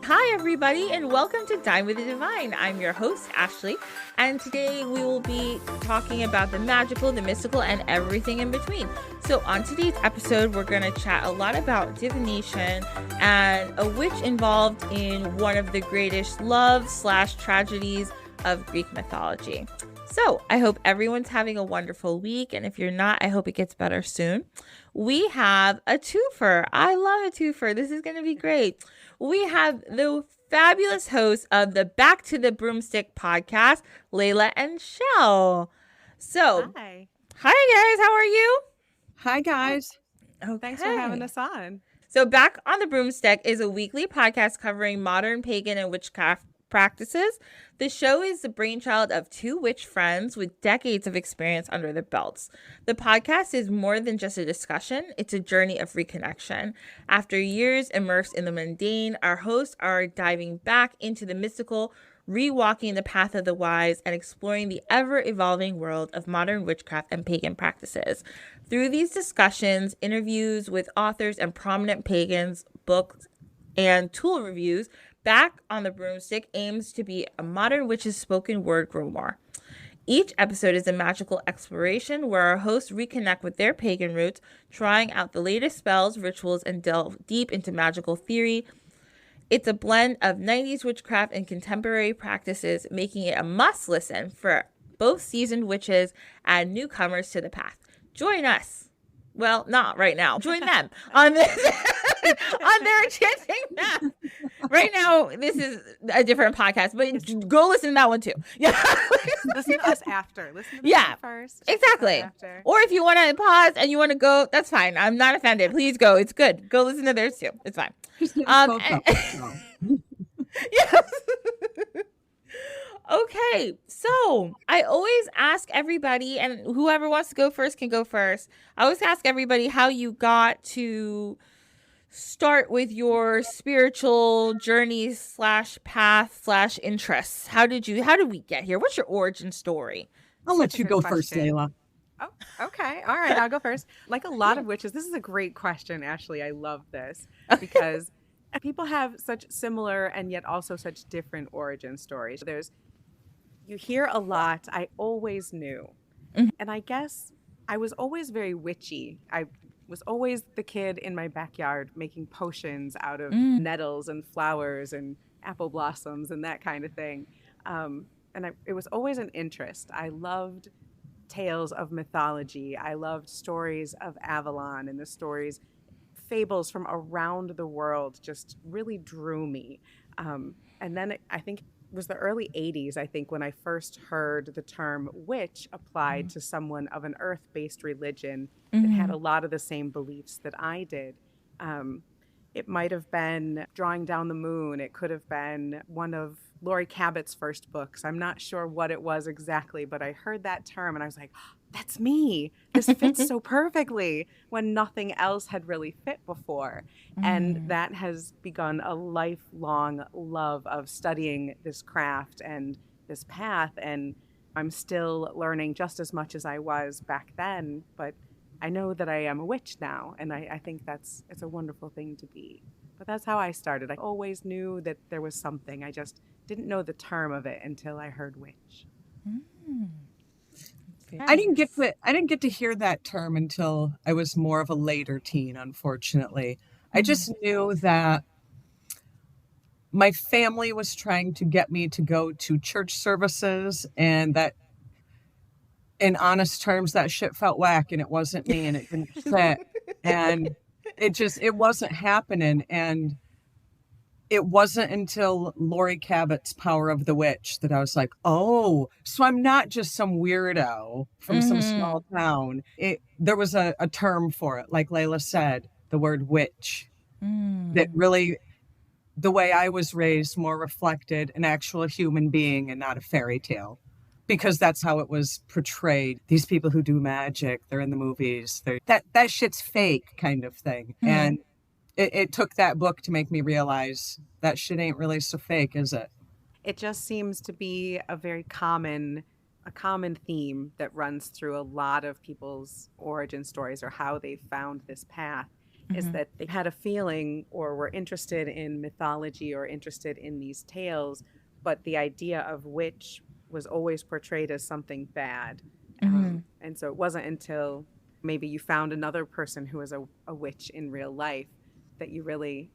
Hi, everybody, and welcome to Dine with the Divine. I'm your host, Ashley, and today we will be talking about the magical, the mystical, and everything in between. So on today's episode, we're going to chat a lot about divination and a witch involved in one of the greatest love/tragedies of Greek mythology. So I hope everyone's having a wonderful week, and if you're not, I hope it gets better soon. We have a twofer. I love a twofer. This is going to be great. We have the fabulous hosts of the Back to the Broomstick podcast, Layla and Chelle. So, Hi guys. How are you? Hi, guys. Okay. Thanks for having us on. So, Back on the Broomstick is a weekly podcast covering modern pagan and witchcraft practices. The show is the brainchild of two witch friends with decades of experience under their belts. The podcast is more than just a discussion, it's a journey of reconnection. After years immersed in the mundane, our hosts are diving back into the mystical, rewalking the path of the wise, and exploring the ever-evolving world of modern witchcraft and pagan practices. Through these discussions, interviews with authors and prominent pagans, books, and tool reviews, Back on the Broomstick aims to be a modern witch's spoken word grimoire. Each episode is a magical exploration where our hosts reconnect with their pagan roots, trying out the latest spells, rituals, and delve deep into magical theory. It's a blend of 90s witchcraft and contemporary practices, making it a must listen for both seasoned witches and newcomers to the path. Join us. Well, not right now. Join them on this on their enchanting path. Right now, this is a different podcast, but go listen to that one too. Yeah. Listen to us after. Listen to this one first. Exactly. Or if you want to pause and you want to go, that's fine. I'm not offended. Please go. It's good. Go listen to theirs too. It's fine. Yes. Okay, so I always ask everybody, and whoever wants to go first can go first. I always ask everybody how you got to start with your spiritual journey /path /interests. How did we get here? What's your origin story? I'll let you go first, Layla. Oh, okay. All right, I'll go first. Like a lot of witches, this is a great question, Ashley. I love this because people have such similar and yet also such different origin stories. You hear a lot, I always knew. Mhm. And I guess I was always very witchy. I was always the kid in my backyard making potions out of nettles and flowers and apple blossoms and that kind of thing. It was always an interest. I loved tales of mythology. I loved stories of Avalon, and the stories, fables from around the world just really drew me. And then I think it was the early 80s, I think, when I first heard the term witch applied to someone of an earth-based religion that had a lot of the same beliefs that I did. It might have been Drawing Down the Moon. It could have been one of Laurie Cabot's first books. I'm not sure what it was exactly, but I heard that term and I was like, that's me. This fits so perfectly, when nothing else had really fit before. And that has begun a lifelong love of studying this craft and this path. And I'm still learning just as much as I was back then, but I know that I am a witch now. And I think it's a wonderful thing to be. But that's how I started. I always knew that there was something. I just didn't know the term of it until I heard witch. I didn't get to hear that term until I was more of a later teen, unfortunately. I just knew that my family was trying to get me to go to church services, and that, in honest terms, that shit felt whack, and it wasn't me, and it didn't fit. And it wasn't happening. And it wasn't until Laurie Cabot's Power of the Witch that I was like, oh, so I'm not just some weirdo from some small town. There was a term for it, like Layla said, the word witch, that really, the way I was raised, more reflected an actual human being and not a fairy tale. Because that's how it was portrayed. These people who do magic, they're in the movies. That shit's fake kind of thing. And it took that book to make me realize that shit ain't really so fake, is it? It just seems to be a very common theme that runs through a lot of people's origin stories or how they found this path. is that they had a feeling or were interested in mythology or interested in these tales, but the idea of witch was always portrayed as something bad. And so it wasn't until maybe you found another person who was a witch in real life that you really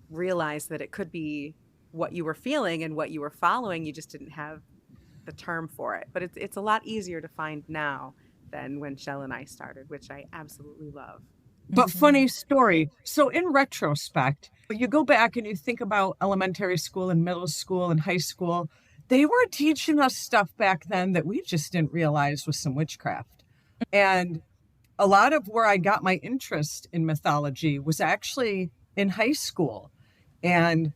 realized that it could be what you were feeling and what you were following. You just didn't have the term for it. But it's a lot easier to find now than when Chelle and I started, which I absolutely love. But funny story. So in retrospect, you go back and you think about elementary school and middle school and high school, they were teaching us stuff back then that we just didn't realize was some witchcraft. And a lot of where I got my interest in mythology was actually in high school. And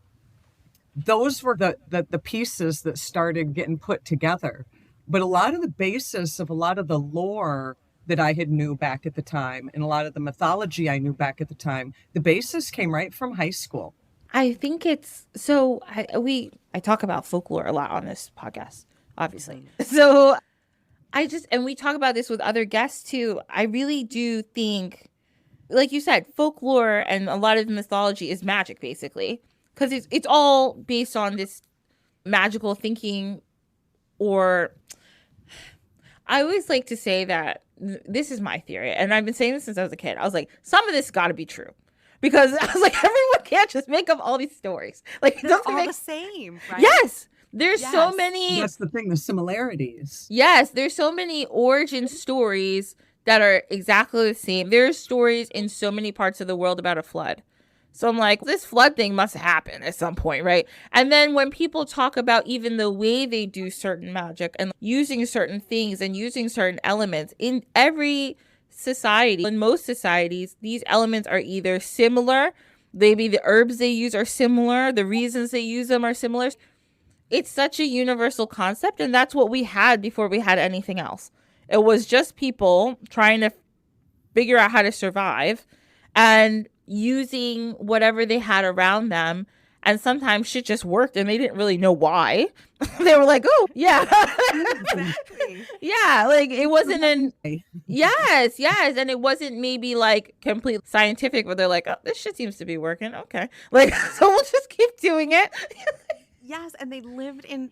those were the pieces that started getting put together. But a lot of the basis of a lot of the lore that I had knew back at the time and a lot of the mythology I knew back at the time, the basis came right from high school. I think it's so I talk about folklore a lot on this podcast, obviously. So and we talk about this with other guests too. I really do think, like you said, folklore and a lot of mythology is magic, basically, because it's all based on this magical thinking. Or I always like to say that this is my theory, and I've been saying this since I was a kid. I was like, some of this got to be true, because I was like, everyone can't just make up all these stories. Like, they're all the same, right? Yes. There's so many. That's the thing, the similarities. Yes, there's so many origin stories that are exactly the same. There's stories in so many parts of the world about a flood. So I'm like, this flood thing must happen at some point, right? And then when people talk about even the way they do certain magic and using certain things and using certain elements in every society, in most societies, these elements are either similar, maybe the herbs they use are similar, the reasons they use them are similar. It's such a universal concept, and that's what we had before we had anything else. It was just people trying to figure out how to survive and using whatever they had around them. And sometimes shit just worked and they didn't really know why. They were like, oh, yeah. Exactly. Yeah, like it wasn't yes. And it wasn't maybe like complete scientific, but they're like, oh, this shit seems to be working. Okay. Like, so we'll just keep doing it. Yes, and they lived in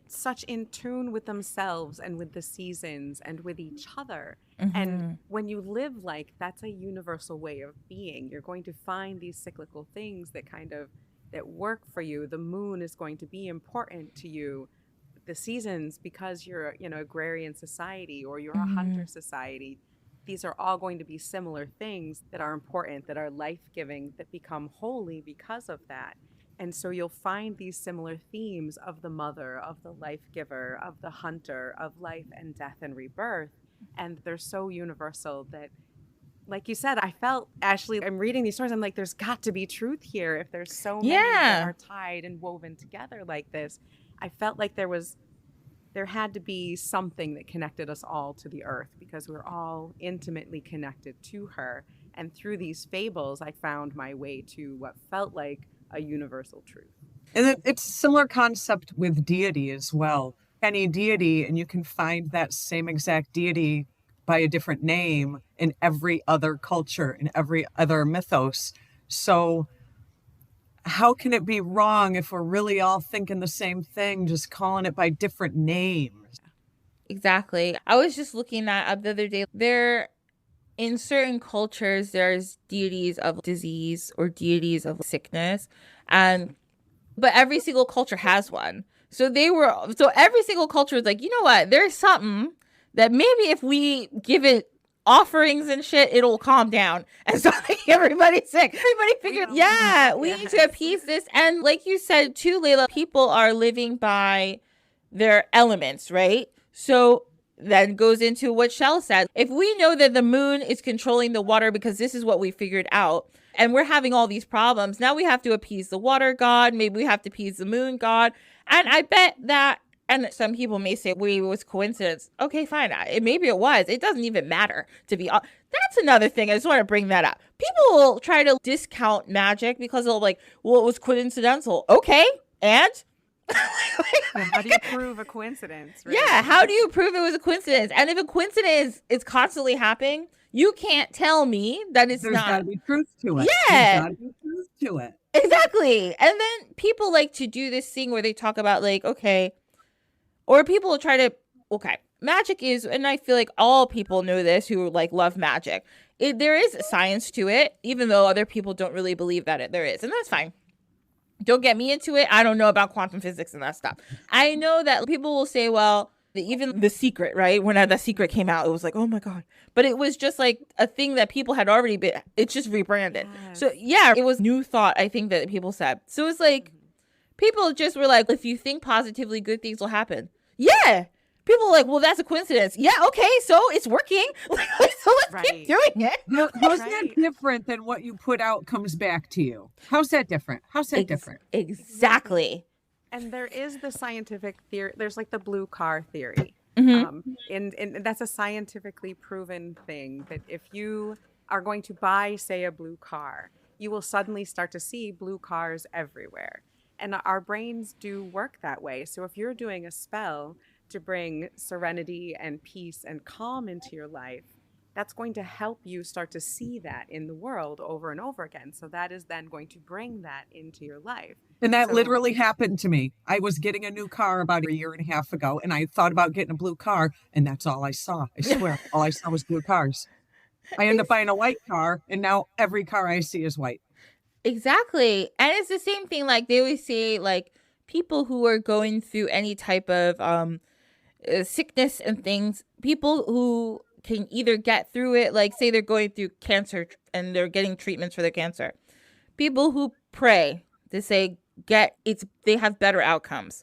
tune with themselves and with the seasons and with each other. And when you live like that's a universal way of being, you're going to find these cyclical things that work for you. The moon is going to be important to you. The seasons, because you're agrarian society or you're a hunter society, these are all going to be similar things that are important, that are life-giving, that become holy because of that. And so you'll find these similar themes of the mother, of the life giver, of the hunter, of life and death and rebirth. And they're so universal that, like you said, I felt, Ashley, I'm reading these stories, I'm like, there's got to be truth here if there's so many that are tied and woven together like this. I felt like there had to be something that connected us all to the earth, because we're all intimately connected to her. And through these fables, I found my way to what felt like a universal truth. And it's a similar concept with deity as well. Any deity, and you can find that same exact deity by a different name in every other culture, in every other mythos. So how can it be wrong if we're really all thinking the same thing, just calling it by different names? Exactly. I was just looking that up the other day. In certain cultures, there's deities of disease or deities of sickness, but every single culture has one. So every single culture is like, you know what? There's something that maybe if we give it offerings and shit, it'll calm down. And so everybody's sick. Everybody figured, we need to appease this. And like you said too, Layla, people are living by their elements, right? So that goes into what Chelle said. If we know that the moon is controlling the water because this is what we figured out, and we're having all these problems, now we have to appease the water god. Maybe we have to appease the moon god. And I bet that, and some people may say, well, it was coincidence. Okay, fine. Maybe it was. It doesn't even matter to be. That's another thing. I just want to bring that up. People will try to discount magic because they'll like, well, it was coincidental. Okay, and? How do you prove a coincidence? Right? Yeah, how do you prove it was a coincidence? And if a coincidence is constantly happening, You can't tell me that it's There's got not. to be truth to it. There's Yeah, got to be truth to it. exactly. And then people like to do this thing where they talk about like, okay, or people will try to, okay, magic is, and I feel like all people know this who like love magic. There is science to it, even though other people don't really believe that there is, and that's fine. Don't get me into it. I don't know about quantum physics and that stuff. I know that people will say, well, even The Secret, right? When The Secret came out, it was like, oh my God. But it was just like a thing that people had already been, it's just rebranded. Yes. So yeah, it was new thought, I think, that people said. So it's like, people just were like, if you think positively, good things will happen. Yeah. People are like, well, that's a coincidence. Yeah, okay, so it's working. So let's keep doing it. How's that different than what you put out comes back to you? How's that different? How's that different? Exactly. And there is the scientific theory. There's like the blue car theory. And that's a scientifically proven thing that if you are going to buy, say, a blue car, you will suddenly start to see blue cars everywhere. And our brains do work that way. So if you're doing a spell to bring serenity and peace and calm into your life, that's going to help you start to see that in the world over and over again. So that is then going to bring that into your life. And that literally happened to me. I was getting a new car about a year and a half ago, and I thought about getting a blue car, and that's all I saw. I swear, all I saw was blue cars. I ended up buying a white car, and now every car I see is white. Exactly. And it's the same thing, like they always say, like people who are going through any type of sickness and things, people who can either get through it, like say they're going through cancer and they're getting treatments for their cancer. People who pray to say they have better outcomes.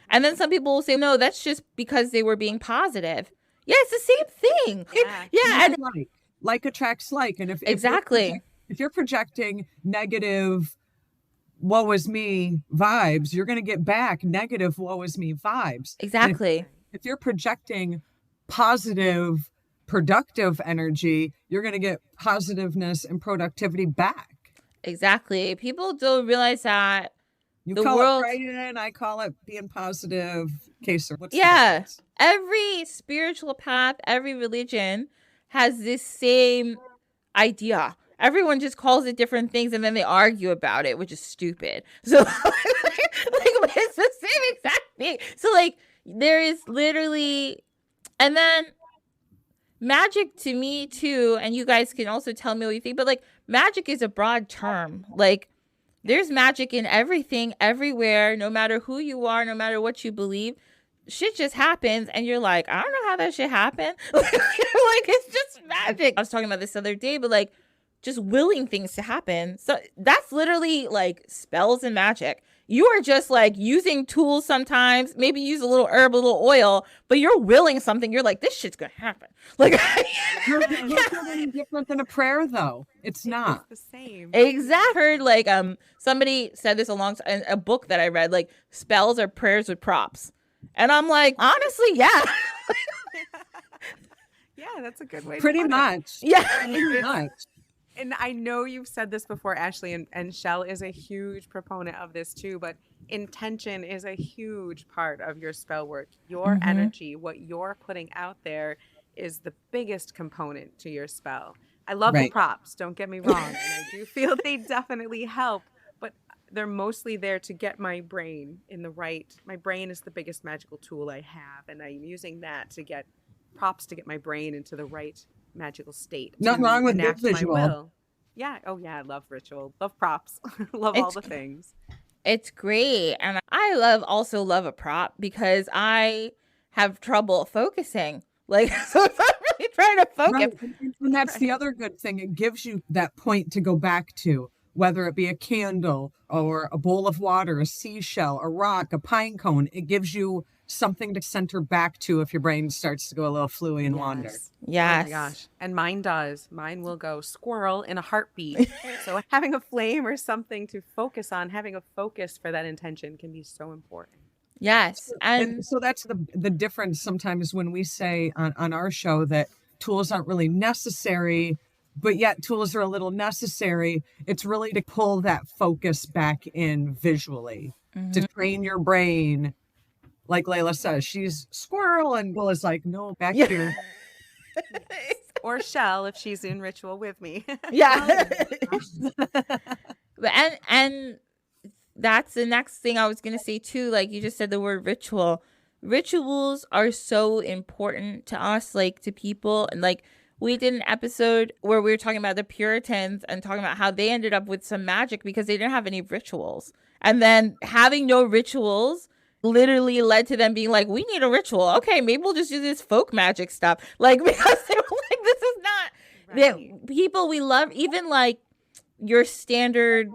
And then some people will say, no, that's just because they were being positive. Yeah, it's the same thing. Yeah. And like attracts like. And if you're projecting negative woe is me vibes, you're going to get back negative woe is me vibes. Exactly. If you're projecting positive, productive energy, you're going to get positiveness and productivity back. Exactly. People don't realize that you call it praying, I call it being positive. What's the difference? Every spiritual path, every religion has this same idea. Everyone just calls it different things and then they argue about it, which is stupid. So it's the same exact thing. So like there is literally, and then magic to me too, and you guys can also tell me what you think, but like magic is a broad term. Like there's magic in everything, everywhere, no matter who you are, no matter what you believe. Shit just happens and you're like, I don't know how that shit happened. Like it's just magic. I was talking about this the other day, but like just willing things to happen. So that's literally like spells and magic. You are just like using tools sometimes, maybe use a little herb, a little oil, but you're willing something. You're like, this shit's going to happen. Like, it's not any different than a prayer though. It's not. It's the same. Exactly. Heard like, somebody said this in a book that I read, like spells are prayers with props. And I'm like, honestly, yeah. Yeah, that's a good way Pretty to put much. it. Yeah. Pretty much. And I know you've said this before, Ashley, and Chelle is a huge proponent of this too, but intention is a huge part of your spell work. Your energy, what you're putting out there is the biggest component to your spell. I love the props, don't get me wrong. And I do feel they definitely help, but they're mostly there to get my brain in the right. My brain is the biggest magical tool I have, and I'm using that to get props to get my brain into the right magical state. Nothing wrong with good visual. Yeah. Oh yeah, I love ritual. Love props. Love all the things. It's great. And I also love a prop because I have trouble focusing. Like, so if I'm really trying to focus. Right. And that's the other good thing. It gives you that point to go back to, whether it be a candle or a bowl of water, a seashell, a rock, a pine cone. It gives you something to center back to if your brain starts to go a little fluey and wander. Yes. Oh my gosh. And mine does. Mine will go squirrel in a heartbeat. So having a flame or something to focus on, having a focus for that intention can be so important. Yes. And so that's the difference sometimes when we say on our show that tools aren't really necessary, but yet tools are a little necessary. It's really to pull that focus back in visually, to train your brain. Like Layla says, she's squirrel, and Will is like, no, back here. Or Chelle if she's in ritual with me. Yeah. and that's the next thing I was going to say too. Like you just said the word ritual. Rituals are so important to us, like to people. And like we did an episode where we were talking about the Puritans and talking about how they ended up with some magic because they didn't have any rituals. And then having no rituals literally led to them being like, we need a ritual. Okay, maybe we'll just do this folk magic stuff. Like, because they were like, this is not the people we love, even like your standard,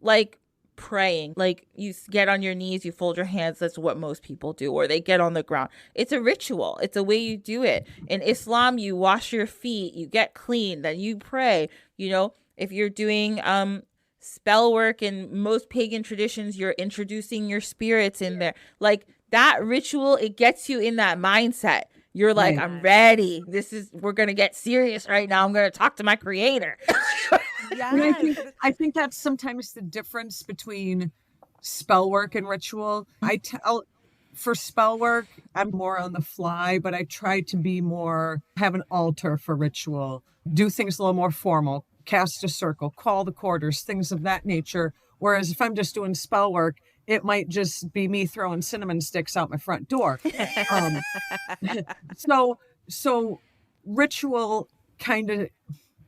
like praying, like you get on your knees, you fold your hands. That's what most people do, or they get on the ground. It's a ritual. It's a way you do it. In Islam, you wash your feet, you get clean, then you pray. You know, if you're doing spell work in most pagan traditions, you're introducing your spirits in there. Like that ritual, it gets you in that mindset. You're like, I'm ready. We're going to get serious right now. I'm going to talk to my creator. I think that's sometimes the difference between spell work and ritual. For spell work, I'm more on the fly, but I try to have an altar for ritual, do things a little more formal, cast a circle, call the quarters, things of that nature. Whereas if I'm just doing spell work, it might just be me throwing cinnamon sticks out my front door. So ritual kind of,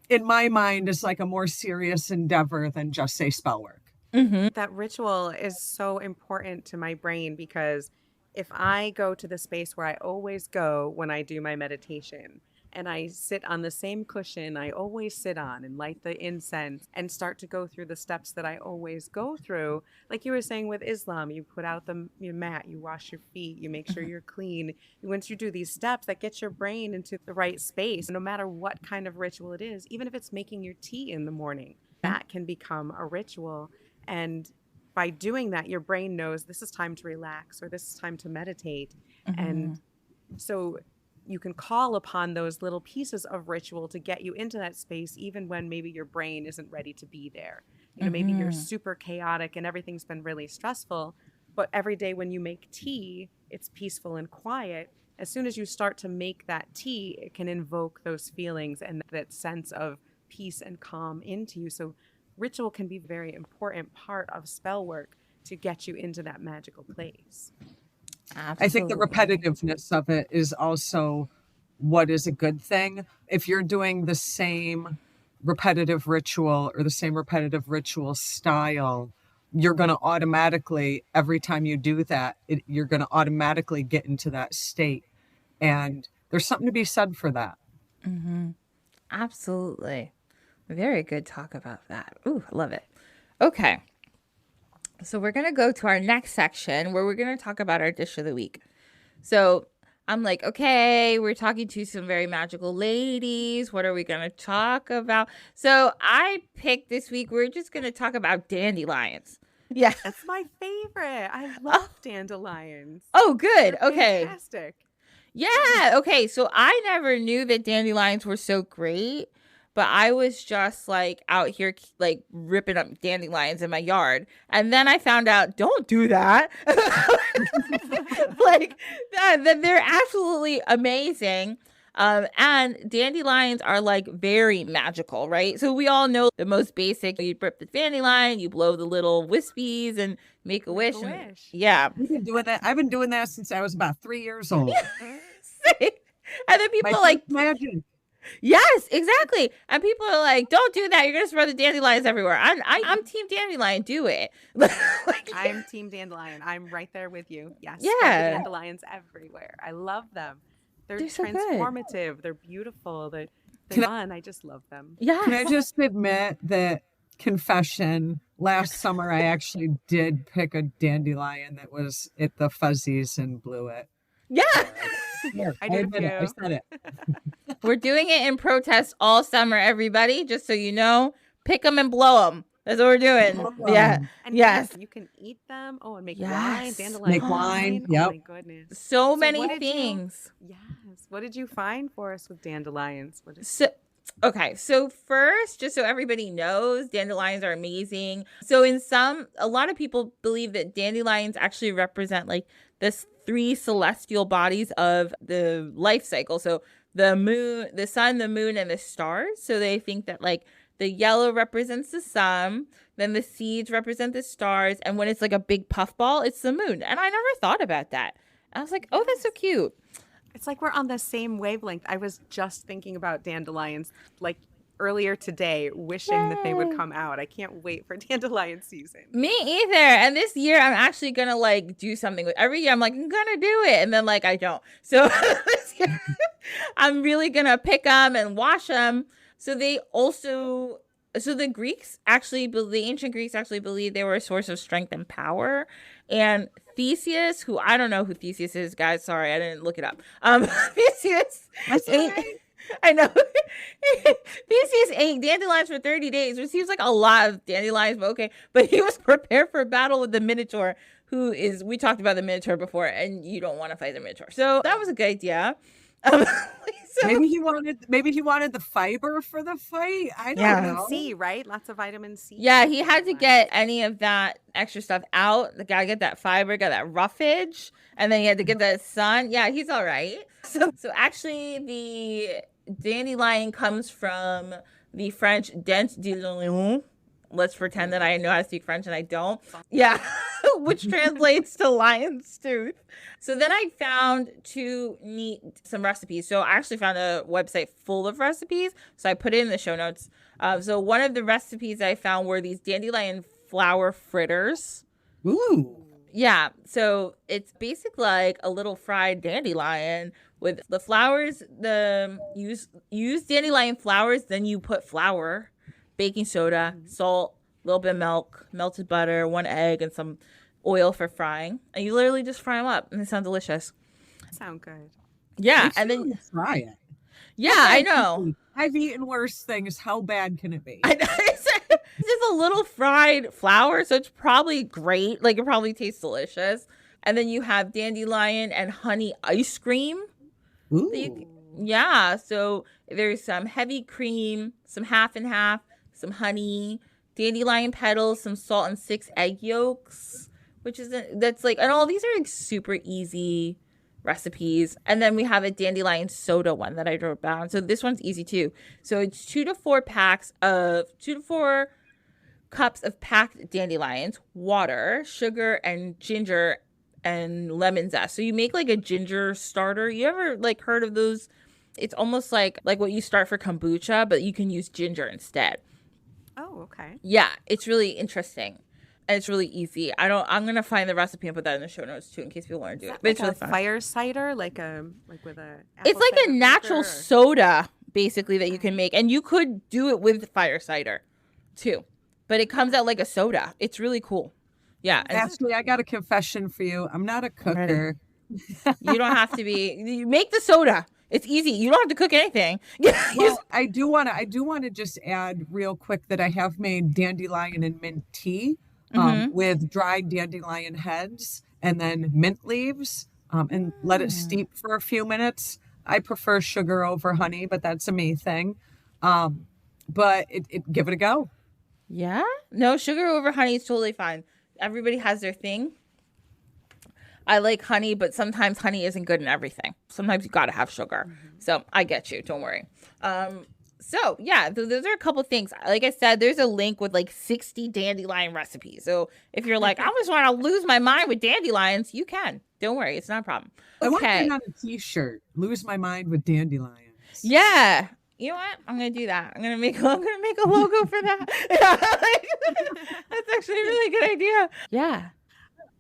in my mind, is like a more serious endeavor than just say spell work. Mm-hmm. That ritual is so important to my brain because if I go to the space where I always go when I do my meditation, and I sit on the same cushion I always sit on and light the incense and start to go through the steps that I always go through. Like you were saying with Islam, you put out your mat, you wash your feet, you make sure you're clean. Once you do these steps, that gets your brain into the right space. No matter what kind of ritual it is, even if it's making your tea in the morning, that can become a ritual. And by doing that, your brain knows this is time to relax or this is time to meditate. Mm-hmm. And so you can call upon those little pieces of ritual to get you into that space, even when maybe your brain isn't ready to be there. You know, maybe you're super chaotic and everything's been really stressful, but every day when you make tea, it's peaceful and quiet. As soon as you start to make that tea, it can invoke those feelings and that sense of peace and calm into you. So ritual can be a very important part of spell work to get you into that magical place. Absolutely. I think the repetitiveness of it is also what is a good thing. If you're doing the same repetitive ritual or the same repetitive ritual style, you're going to automatically, every time you do that, you're going to automatically get into that state. And there's something to be said for that. Mm-hmm. Absolutely. Very good talk about that. Ooh, I love it. Okay. So we're going to go to our next section where we're going to talk about our dish of the week. So I'm like, okay, we're talking to some very magical ladies. What are we going to talk about? So I picked this week, we're just going to talk about dandelions. Yeah. That's my favorite. I love dandelions. Oh, good. They're okay. Fantastic. Yeah. Okay. So I never knew that dandelions were so great. But I was just like out here like ripping up dandelions in my yard. And then I found out, don't do that. Like that they're absolutely amazing. And dandelions are like very magical, right? So we all know the most basic, you rip the dandelion, you blow the little wispies and make a wish. Yeah. I've been doing that since I was about 3 years old. And then people are like, magic. Yes, exactly. And people are like, don't do that. You're going to spread the dandelions everywhere. I'm team dandelion. Do it. Like, I'm team dandelion. I'm right there with you. Yes. Yeah. Dandelions everywhere. I love them. They're so transformative. Good. They're beautiful. They're fun. I just love them. Yeah. Can I just admit that confession? Last summer, I actually did pick a dandelion that was at the Fuzzies and blew it. Yeah. I did it. I said it. We're doing it in protest all summer, everybody. Just so you know, pick them and blow them. That's what we're doing. Yeah. And yes, you can eat them. Oh, and make wine. Dandelion. Make wine. Yep. Oh my goodness. So many things. Yes. What did you find for us with dandelions? Okay, so first, just so everybody knows, dandelions are amazing. So a lot of people believe that dandelions actually represent like this 3 celestial bodies of the life cycle. So the moon, the sun, the moon, and the stars. So they think that like the yellow represents the sun, then the seeds represent the stars, and when it's like a big puffball, it's the moon. And I never thought about that. I was like, oh, that's so cute. It's like we're on the same wavelength. I was just thinking about dandelions like earlier today, wishing that they would come out. I can't wait for dandelion season. Me either. And this year I'm actually gonna like do something with every year. I'm like, I'm gonna do it, and then like I don't. So this year I'm really gonna pick them and wash them. So they also, so the Greeks actually, the ancient Greeks actually believed they were a source of strength and power. And Theseus, who I don't know who Theseus is, guys. Sorry, I didn't look it up. Theseus. That's right. I know. Theseus ate dandelions for 30 days, which seems like a lot of dandelions, but okay. But he was prepared for a battle with the Minotaur, who is, we talked about the Minotaur before, and you don't want to fight the Minotaur. So that was a good idea. Maybe he wanted the fiber for the fight. I don't know. Vitamin C, right? Lots of vitamin C. Yeah, he had to get any of that extra stuff out. The guy get that fiber, got that roughage, and then he had to get that sun. Yeah, he's all right. So actually, the dandelion comes from the French Dandelion. Let's pretend that I know how to speak French and I don't. Yeah, which translates to lion's tooth. So then I found some recipes. So I actually found a website full of recipes. So I put it in the show notes. So one of the recipes I found were these dandelion flower fritters. Ooh. Yeah, so it's basically like a little fried dandelion with the flowers. Use dandelion flowers, then you put flour, baking soda, salt, a little bit of milk, melted butter, 1 egg, and some oil for frying. And you literally just fry them up, and they sound delicious. Sound good. Yeah, and then try it. Yeah, I know. I've eaten worse things. How bad can it be? I know. It's just a little fried flour, so it's probably great. Like, it probably tastes delicious. And then you have dandelion and honey ice cream. Ooh. Yeah, so there's some heavy cream, some half and half, some honey, dandelion petals, some salt, and 6 egg yolks, that's like, and all these are like super easy recipes. And then we have a dandelion soda one that I wrote down. So this one's easy too. So it's 2 to 4 cups of packed dandelions, water, sugar, and ginger and lemon zest. So you make like a ginger starter. You ever like heard of those? It's almost like what you start for kombucha, but you can use ginger instead. Oh, okay. Yeah, it's really interesting. And it's really easy. I'm gonna find the recipe and put that in the show notes too in case people want to do it. But it's really fun. Fire cider, like with a. It's like a natural soda basically that you can make, and you could do it with fire cider too. But it comes out like a soda. It's really cool. Yeah. Actually, I got a confession for you. I'm not a cooker. You don't have to be. You make the soda. It's easy. You don't have to cook anything. Well, I do want to just add real quick that I have made dandelion and mint tea with dried dandelion heads and then mint leaves and let it steep for a few minutes. I prefer sugar over honey, but that's a me thing. But give it a go. Yeah. No, sugar over honey is totally fine. Everybody has their thing. I like honey, but sometimes honey isn't good in everything. Sometimes you got to have sugar. So I get you. Don't worry. So yeah, those are a couple things. Like I said, there's a link with like 60 dandelion recipes. So if you're like, I just want to lose my mind with dandelions, you can. Don't worry. It's not a problem. Okay. I want to put on a t-shirt. Lose my mind with dandelions. Yeah. You know what? I'm gonna do that. I'm gonna make a logo for that. That's actually a really good idea. Yeah.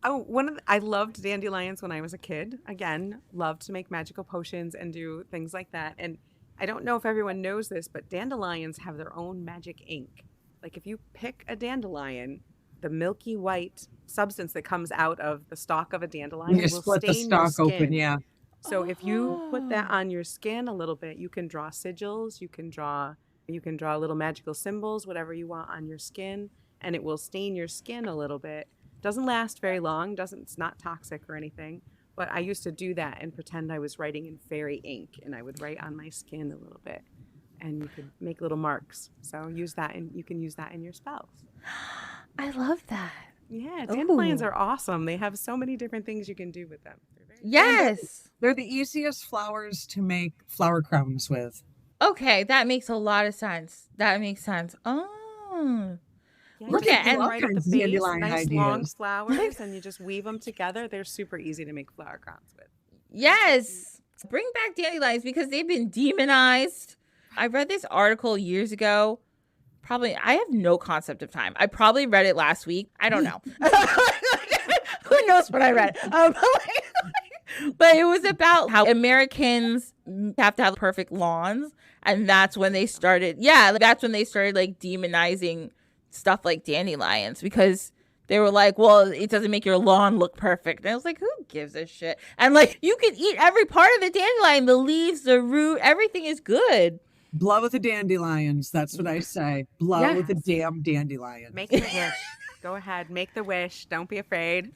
Oh, I loved dandelions when I was a kid. Again, loved to make magical potions and do things like that. And I don't know if everyone knows this, but dandelions have their own magic ink. Like if you pick a dandelion, the milky white substance that comes out of the stalk of a dandelion will split the stain stalk your skin. open, yeah. So if you put that on your skin a little bit, you can draw sigils, you can draw little magical symbols, whatever you want on your skin, and it will stain your skin a little bit. Doesn't last very long, it's not toxic or anything, but I used to do that and pretend I was writing in fairy ink, and I would write on my skin a little bit, and you could make little marks. So use that, and you can use that in your spells. I love that. Yeah, dandelions are awesome. They have so many different things you can do with them. Yes. They're the easiest flowers to make flower crowns with. Okay, that makes a lot of sense. That makes sense. Oh. Yeah, Look just at put them all right at the kinds of base, dandelion nice long ideas. flowers, and you just weave them together. They're super easy to make flower crowns with. Yes. Bring back dandelions because they've been demonized. I read this article years ago. Probably, I have no concept of time. I probably read it last week. I don't know. Who knows what I read? But it was about how Americans have to have perfect lawns. And that's when they started. Yeah, that's when they started like demonizing stuff like dandelions because they were like, well, it doesn't make your lawn look perfect. And I was like, who gives a shit? And like, you can eat every part of the dandelion, the leaves, the root, everything is good. Blow the dandelions. That's what I say. Blow Yes. the damn dandelions. Make the wish. Go ahead, make the wish. Don't be afraid.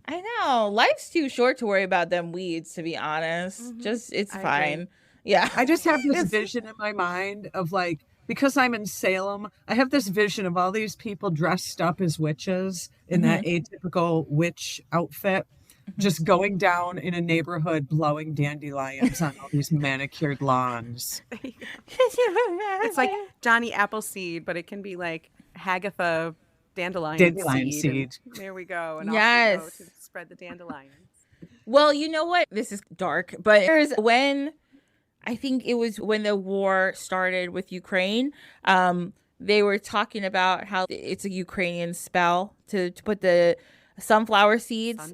I know. Life's too short to worry about them weeds, to be honest. Just, it's I fine. agree. Yeah. I just have this vision in my mind of like, because I'm in Salem, I have this vision of all these people dressed up as witches in that atypical witch outfit, just going down in a neighborhood blowing dandelions on all these manicured lawns. It's like Johnny Appleseed, but it can be like Hagatha dandelion seed. And there we go. And Yes. off we go to spread the dandelions. Well, you know what? This is dark, but there's when I think it was when the war started with Ukraine. They were talking about how it's a Ukrainian spell to put the sunflower seeds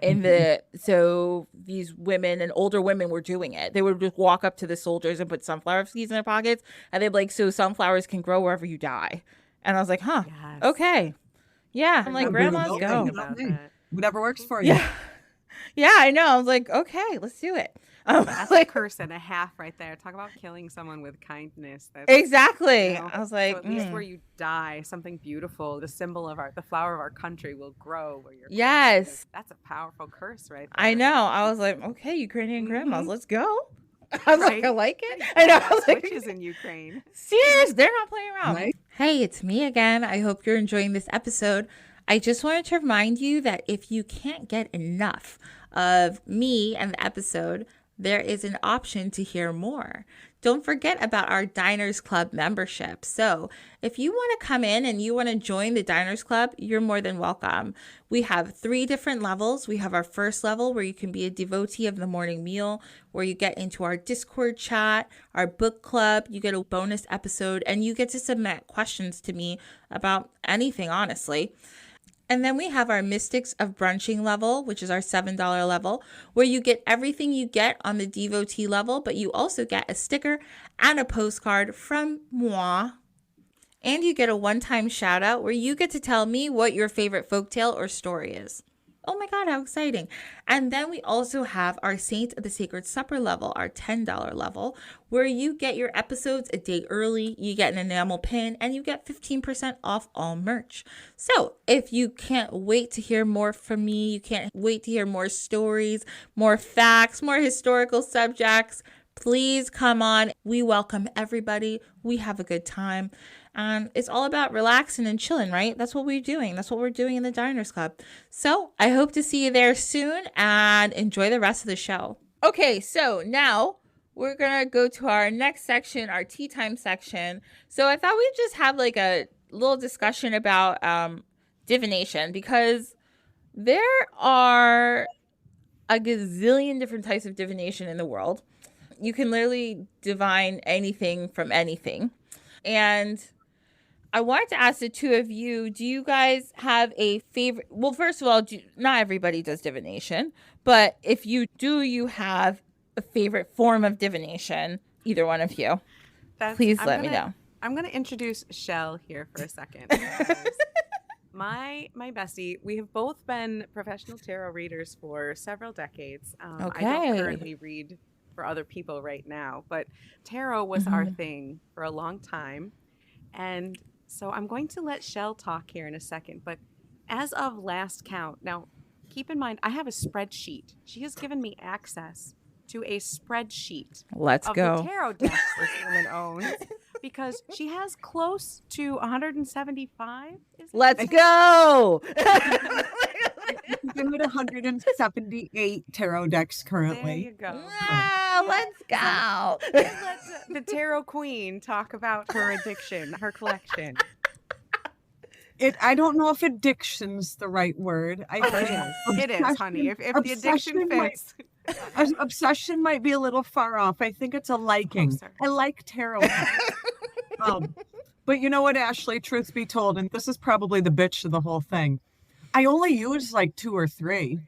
in the so these women and older women were doing it. They would just walk up to the soldiers and put sunflower seeds in their pockets, and they'd be like, so sunflowers can grow wherever you die. And I was like, huh, Yes. okay, yeah. I'm like, Yeah, grandma's we're go. About that. Whatever works for you. Yeah, I know. I was like, okay, let's do it. That's a curse and a half right there. Talk about killing someone with kindness. That's, exactly. you know, I was like, so at least where you die, something beautiful, the symbol of the flower of our country will grow where you're. yes, That's a powerful curse, right there. I know. I was like, okay, Ukrainian grandmas, let's go. I was like, I Right. like it. I know. I was like, Witches in Ukraine. serious, they're not playing around. Right. Hey, it's me again. I hope you're enjoying this episode. I just wanted to remind you that if you can't get enough of me and the episode, there is an option to hear more. Don't forget about our Diners Club membership. So if you want to come in and you want to join the Diners Club, you're more than welcome. We have 3 different levels. We have our first level where you can be a devotee of the morning meal, where you get into our Discord chat, our book club, you get a bonus episode, and you get to submit questions to me about anything, honestly. And then we have our Mystics of Brunching level, which is our $7 level, where you get everything you get on the devotee level, but you also get a sticker and a postcard from moi. And you get a one-time shout out where you get to tell me what your favorite folktale or story is. Oh my God, how exciting. And then we also have our Saint of the Sacred Supper level, our $10 level, where you get your episodes a day early, you get an enamel pin, and you get 15% off all merch. So if you can't wait to hear more from me, you can't wait to hear more stories, more facts, more historical subjects, please come on. We welcome everybody. We have a good time. And it's all about relaxing and chilling, right? That's what we're doing. That's what we're doing in the Diners Club. So I hope to see you there soon and enjoy the rest of the show. Okay, so now we're going to go to our next section, our tea time section. So I thought we'd just have like a little discussion about divination, because there are a gazillion different types of divination in the world. You can literally divine anything from anything. And I wanted to ask the two of you, do you guys have a favorite? Well, first of all, not everybody does divination, but if you do, you have a favorite form of divination, either one of you. Please let me know. I'm going to introduce Chelle here for a second. because my bestie, we have both been professional tarot readers for several decades. I don't currently read for other people right now, but tarot was our thing for a long time. And so I'm going to let Chelle talk here in a second, but as of last count, now keep in mind, I have a spreadsheet. She has given me access to a spreadsheet Let's of go. the tarot decks this woman owns because she has close to 175. Let's go. I'm at 178 tarot decks currently. There you go. Wow, let's go. Let the tarot queen talk about her addiction, her collection. I don't know if addiction's the right word. It is, honey. If the addiction fits. Obsession might be a little far off. I think it's a liking. Closer. I like tarot cards. But you know what, Ashley, truth be told, and this is probably the bitch of the whole thing, I only use like 2 or 3.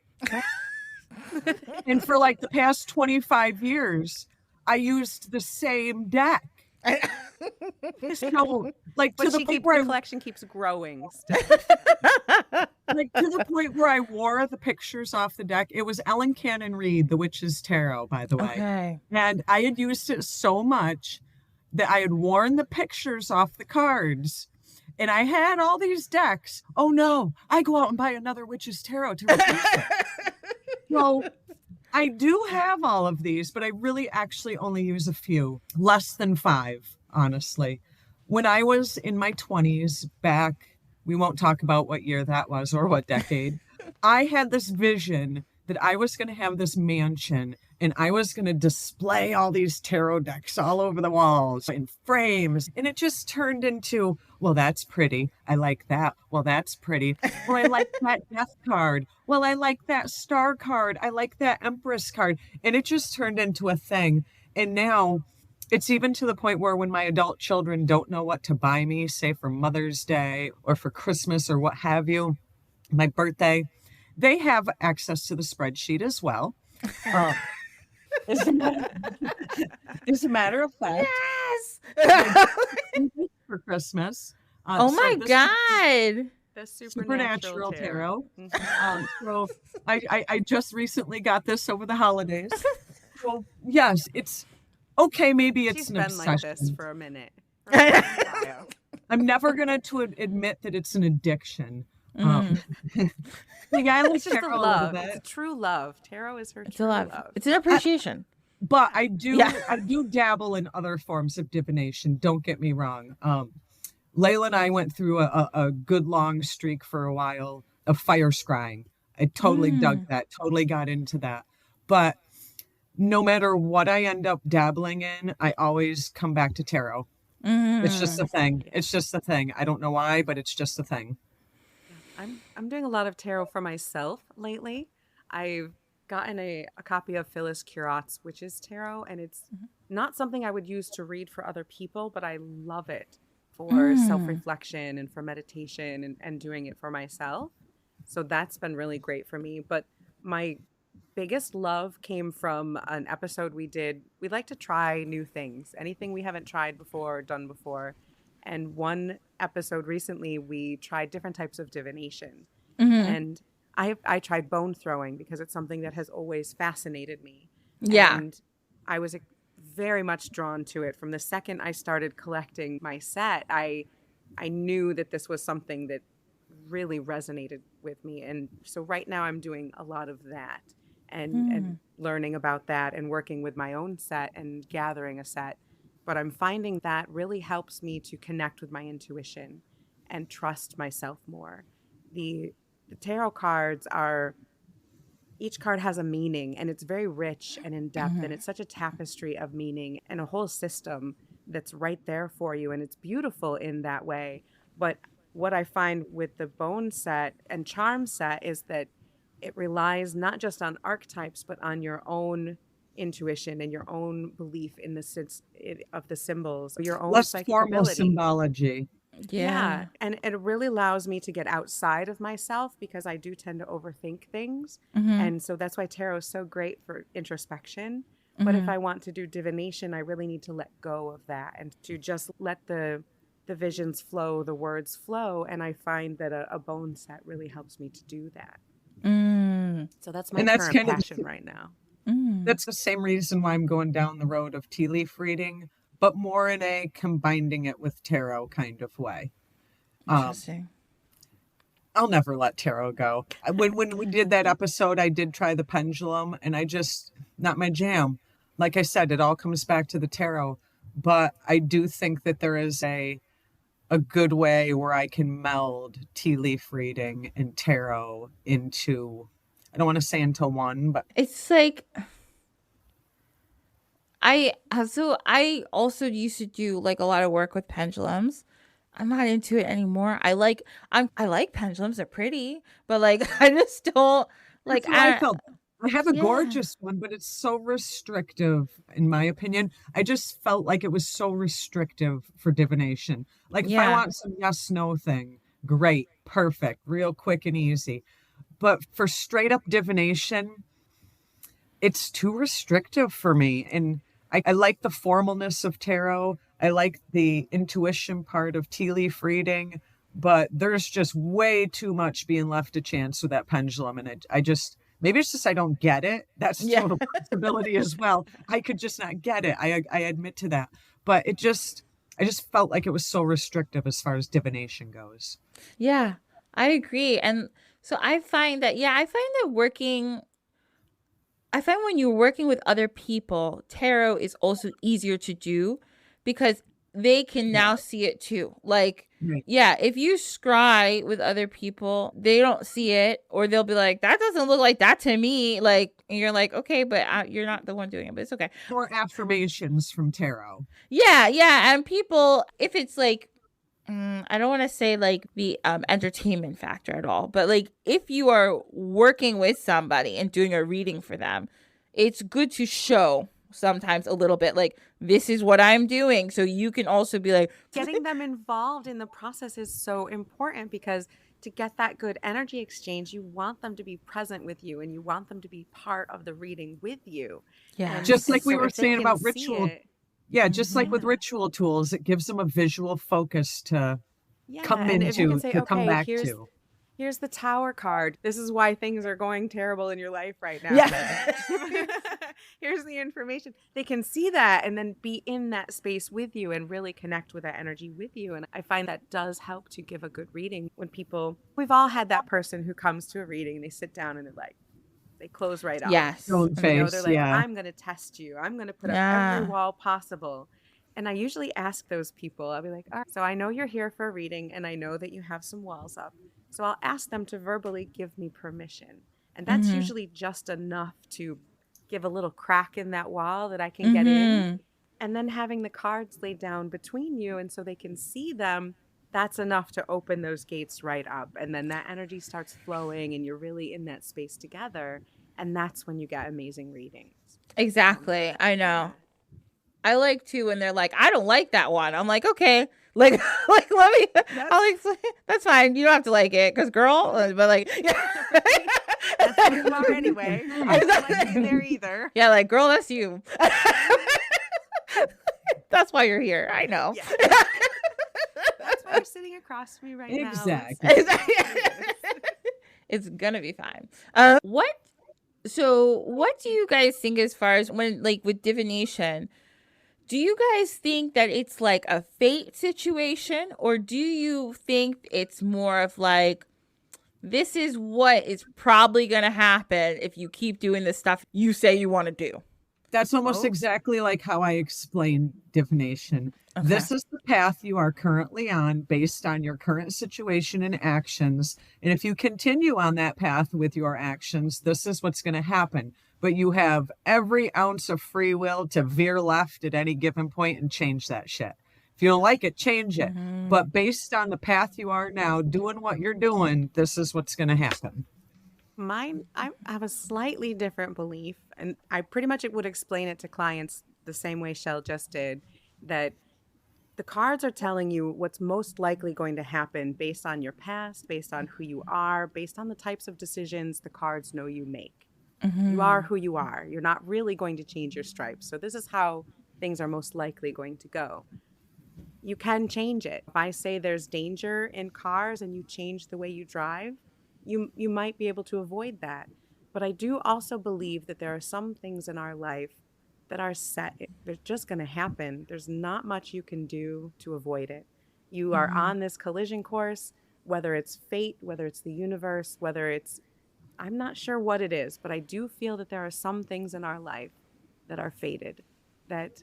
And for like the past 25 years, I used the same deck. So, like, But to the point where the collection keeps growing. like to the point where I wore the pictures off the deck. It was Ellen Cannon Reed, The Witch's Tarot, by the way. Okay. And I had used it so much that I had worn the pictures off the cards. And I had all these decks. Oh no, I go out and buy another Witch's Tarot to replace it. So I do have all of these, but I really actually only use a few, less than 5, honestly. When I was in my 20s back, we won't talk about what year that was or what decade, I had this vision that I was going to have this mansion and I was going to display all these tarot decks all over the walls in frames. And it just turned into, well, that's pretty. I like that. Well, that's pretty. Well, I like that death card. Well, I like that star card. I like that empress card. And it just turned into a thing. And now it's even to the point where when my adult children don't know what to buy me, say for Mother's Day or for Christmas or what have you, my birthday, they have access to the spreadsheet as well. As a matter of fact, Yes. for Christmas. Oh my God. The Supernatural Tarot. So I just recently got this over the holidays. So yes, it's okay. Maybe it's She's an been obsession. like this for a minute. For a while. I'm never going to admit that it's an addiction. Yeah, I like It's just a tarot a little love. bit. It's a true love. Tarot is her It's a true love. love. It's an appreciation. But I do Yeah. I do dabble in other forms of divination. Don't get me wrong. Layla and I went through a good long streak for a while of fire scrying. I totally dug that, totally got into that. But no matter what I end up dabbling in, I always come back to tarot. It's just a thing. It's just a thing. I don't know why, but it's just a thing. I'm doing a lot of tarot for myself lately. I've gotten a copy of Phyllis Curot's Witch's Tarot, and it's not something I would use to read for other people, but I love it for self-reflection and for meditation and doing it for myself. So that's been really great for me. But my biggest love came from an episode we did. We like to try new things, anything we haven't tried before or done before. And one episode recently, we tried different types of divination. And I tried bone throwing because it's something that has always fascinated me. Yeah. And I was very much drawn to it. From the second I started collecting my set, I knew that this was something that really resonated with me. And so right now I'm doing a lot of that and learning about that and working with my own set and gathering a set. But I'm finding that really helps me to connect with my intuition and trust myself more. The tarot cards each card has a meaning, and it's very rich and in depth, and it's such a tapestry of meaning and a whole system that's right there for you, and it's beautiful in that way. But what I find with the bone set and charm set is that it relies not just on archetypes, but on your own intuition and your own belief in the sense of the symbols, your own Less psychic formal ability. symbology. Yeah. And it really allows me to get outside of myself because I do tend to overthink things. And so that's why tarot is so great for introspection. But if I want to do divination, I really need to let go of that and to just let the visions flow, the words flow. And I find that a bone set really helps me to do that. So that's my current passion right now. That's the same reason why I'm going down the road of tea leaf reading, but more in a combining it with tarot kind of way. Interesting. I'll never let tarot go. When we did that episode, I did try the pendulum, and not my jam. Like I said, it all comes back to the tarot. but I do think that there is a good way where I can meld tea leaf reading and tarot into, I don't want to say into one, but It's like I also used to do like a lot of work with pendulums. I'm not into it anymore. I like pendulums, they're pretty, but like I just don't like that's how I I felt. I have a yeah. gorgeous one, but it's so restrictive, in my opinion. I just felt like it was so restrictive for divination. Like, if I Yeah. want some yes no thing, great, perfect, real quick and easy. But for straight up divination, it's too restrictive for me. And I like the formalness of tarot. I like the intuition part of tea leaf reading, but there's just way too much being left to chance with that pendulum. And I just, maybe it's just I don't get it. That's a Yeah. total possibility as well. I could just not get it. I admit to that. But I just felt like it was so restrictive as far as divination goes. Yeah. I agree. And so I find that working I find when you're working with other people, tarot is also easier to do because they can Yeah. now see it too. Like, Right. yeah, if you scry with other people, they don't see it, or they'll be like, that doesn't look like that to me. Like, and you're like, okay, but you're not the one doing it, but it's okay. More affirmations from tarot. Yeah, yeah. And people, if it's like, I don't want to say like the entertainment factor at all, but like if you are working with somebody and doing a reading for them, it's good to show sometimes a little bit like this is what I'm doing, so you can also be like, Getting them involved in the process is so important because to get that good energy exchange, you want them to be present with you and you want them to be part of the reading with you. yeah, And Just like we so were if they saying can about see ritual. it, Yeah, just like with yeah. ritual tools, it gives them a visual focus to Yeah, come and if you can into, say, to come okay, back to. here's the tower card. This is why things are going terrible in your life right now. yeah, Here's the information. They can see that and then be in that space with you and really connect with that energy with you. And I find that does help to give a good reading when we've all had that person who comes to a reading and they sit down and they're like, they close right off. yes, Stone They're face, like, yeah. I'm going to test you. I'm going to put up every yeah, wall possible. And I usually ask those people, I'll be like, all right, so I know you're here for a reading and I know that you have some walls up. So I'll ask them to verbally give me permission. And that's mm-hmm, usually just enough to give a little crack in that wall that I can get in. mm-hmm, And then having the cards laid down between you and so they can see them, that's enough to open those gates right up. And then that energy starts flowing and you're really in that space together. And that's when you get amazing readings. exactly. I know. Yeah. I like to when they're like, I don't like that one. I'm like, okay, like, like let me. That's I'll explain. That's fine. You don't have to like it, cause girl. But like, yeah. that's who you are anyway. I don't like you there either. Yeah, like girl, that's you. That's why you're here. I know. Yeah. That's why you're sitting across from me right now. Exactly. It's gonna be fine. What? So, what do you guys think as far as when, like, with divination? Do you guys think that it's like a fate situation, or do you think it's more of like, this is what is probably going to happen if you keep doing the stuff you say you want to do? That's almost Oh. exactly like how I explain divination. Okay. This is the path you are currently on based on your current situation and actions. And if you continue on that path with your actions, this is what's going to happen. But you have every ounce of free will to veer left at any given point and change that shit. If you don't like it, change it. Mhm. But based on the path you are now, doing what you're doing, this is what's going to happen. Mine, I have a slightly different belief, and I pretty much would explain it to clients the same way Chelle just did, that the cards are telling you what's most likely going to happen based on your past, based on who you are, based on the types of decisions the cards know you make. Mhm. You are who you are. You're not really going to change your stripes. So this is how things are most likely going to go. You can change it. If I say there's danger in cars and you change the way you drive, you might be able to avoid that. But I do also believe that there are some things in our life that are set. They're just going to happen. There's not much you can do to avoid it. You are on this collision course, whether it's fate, whether it's the universe, whether it's, I'm not sure what it is, but I do feel that there are some things in our life that are fated, that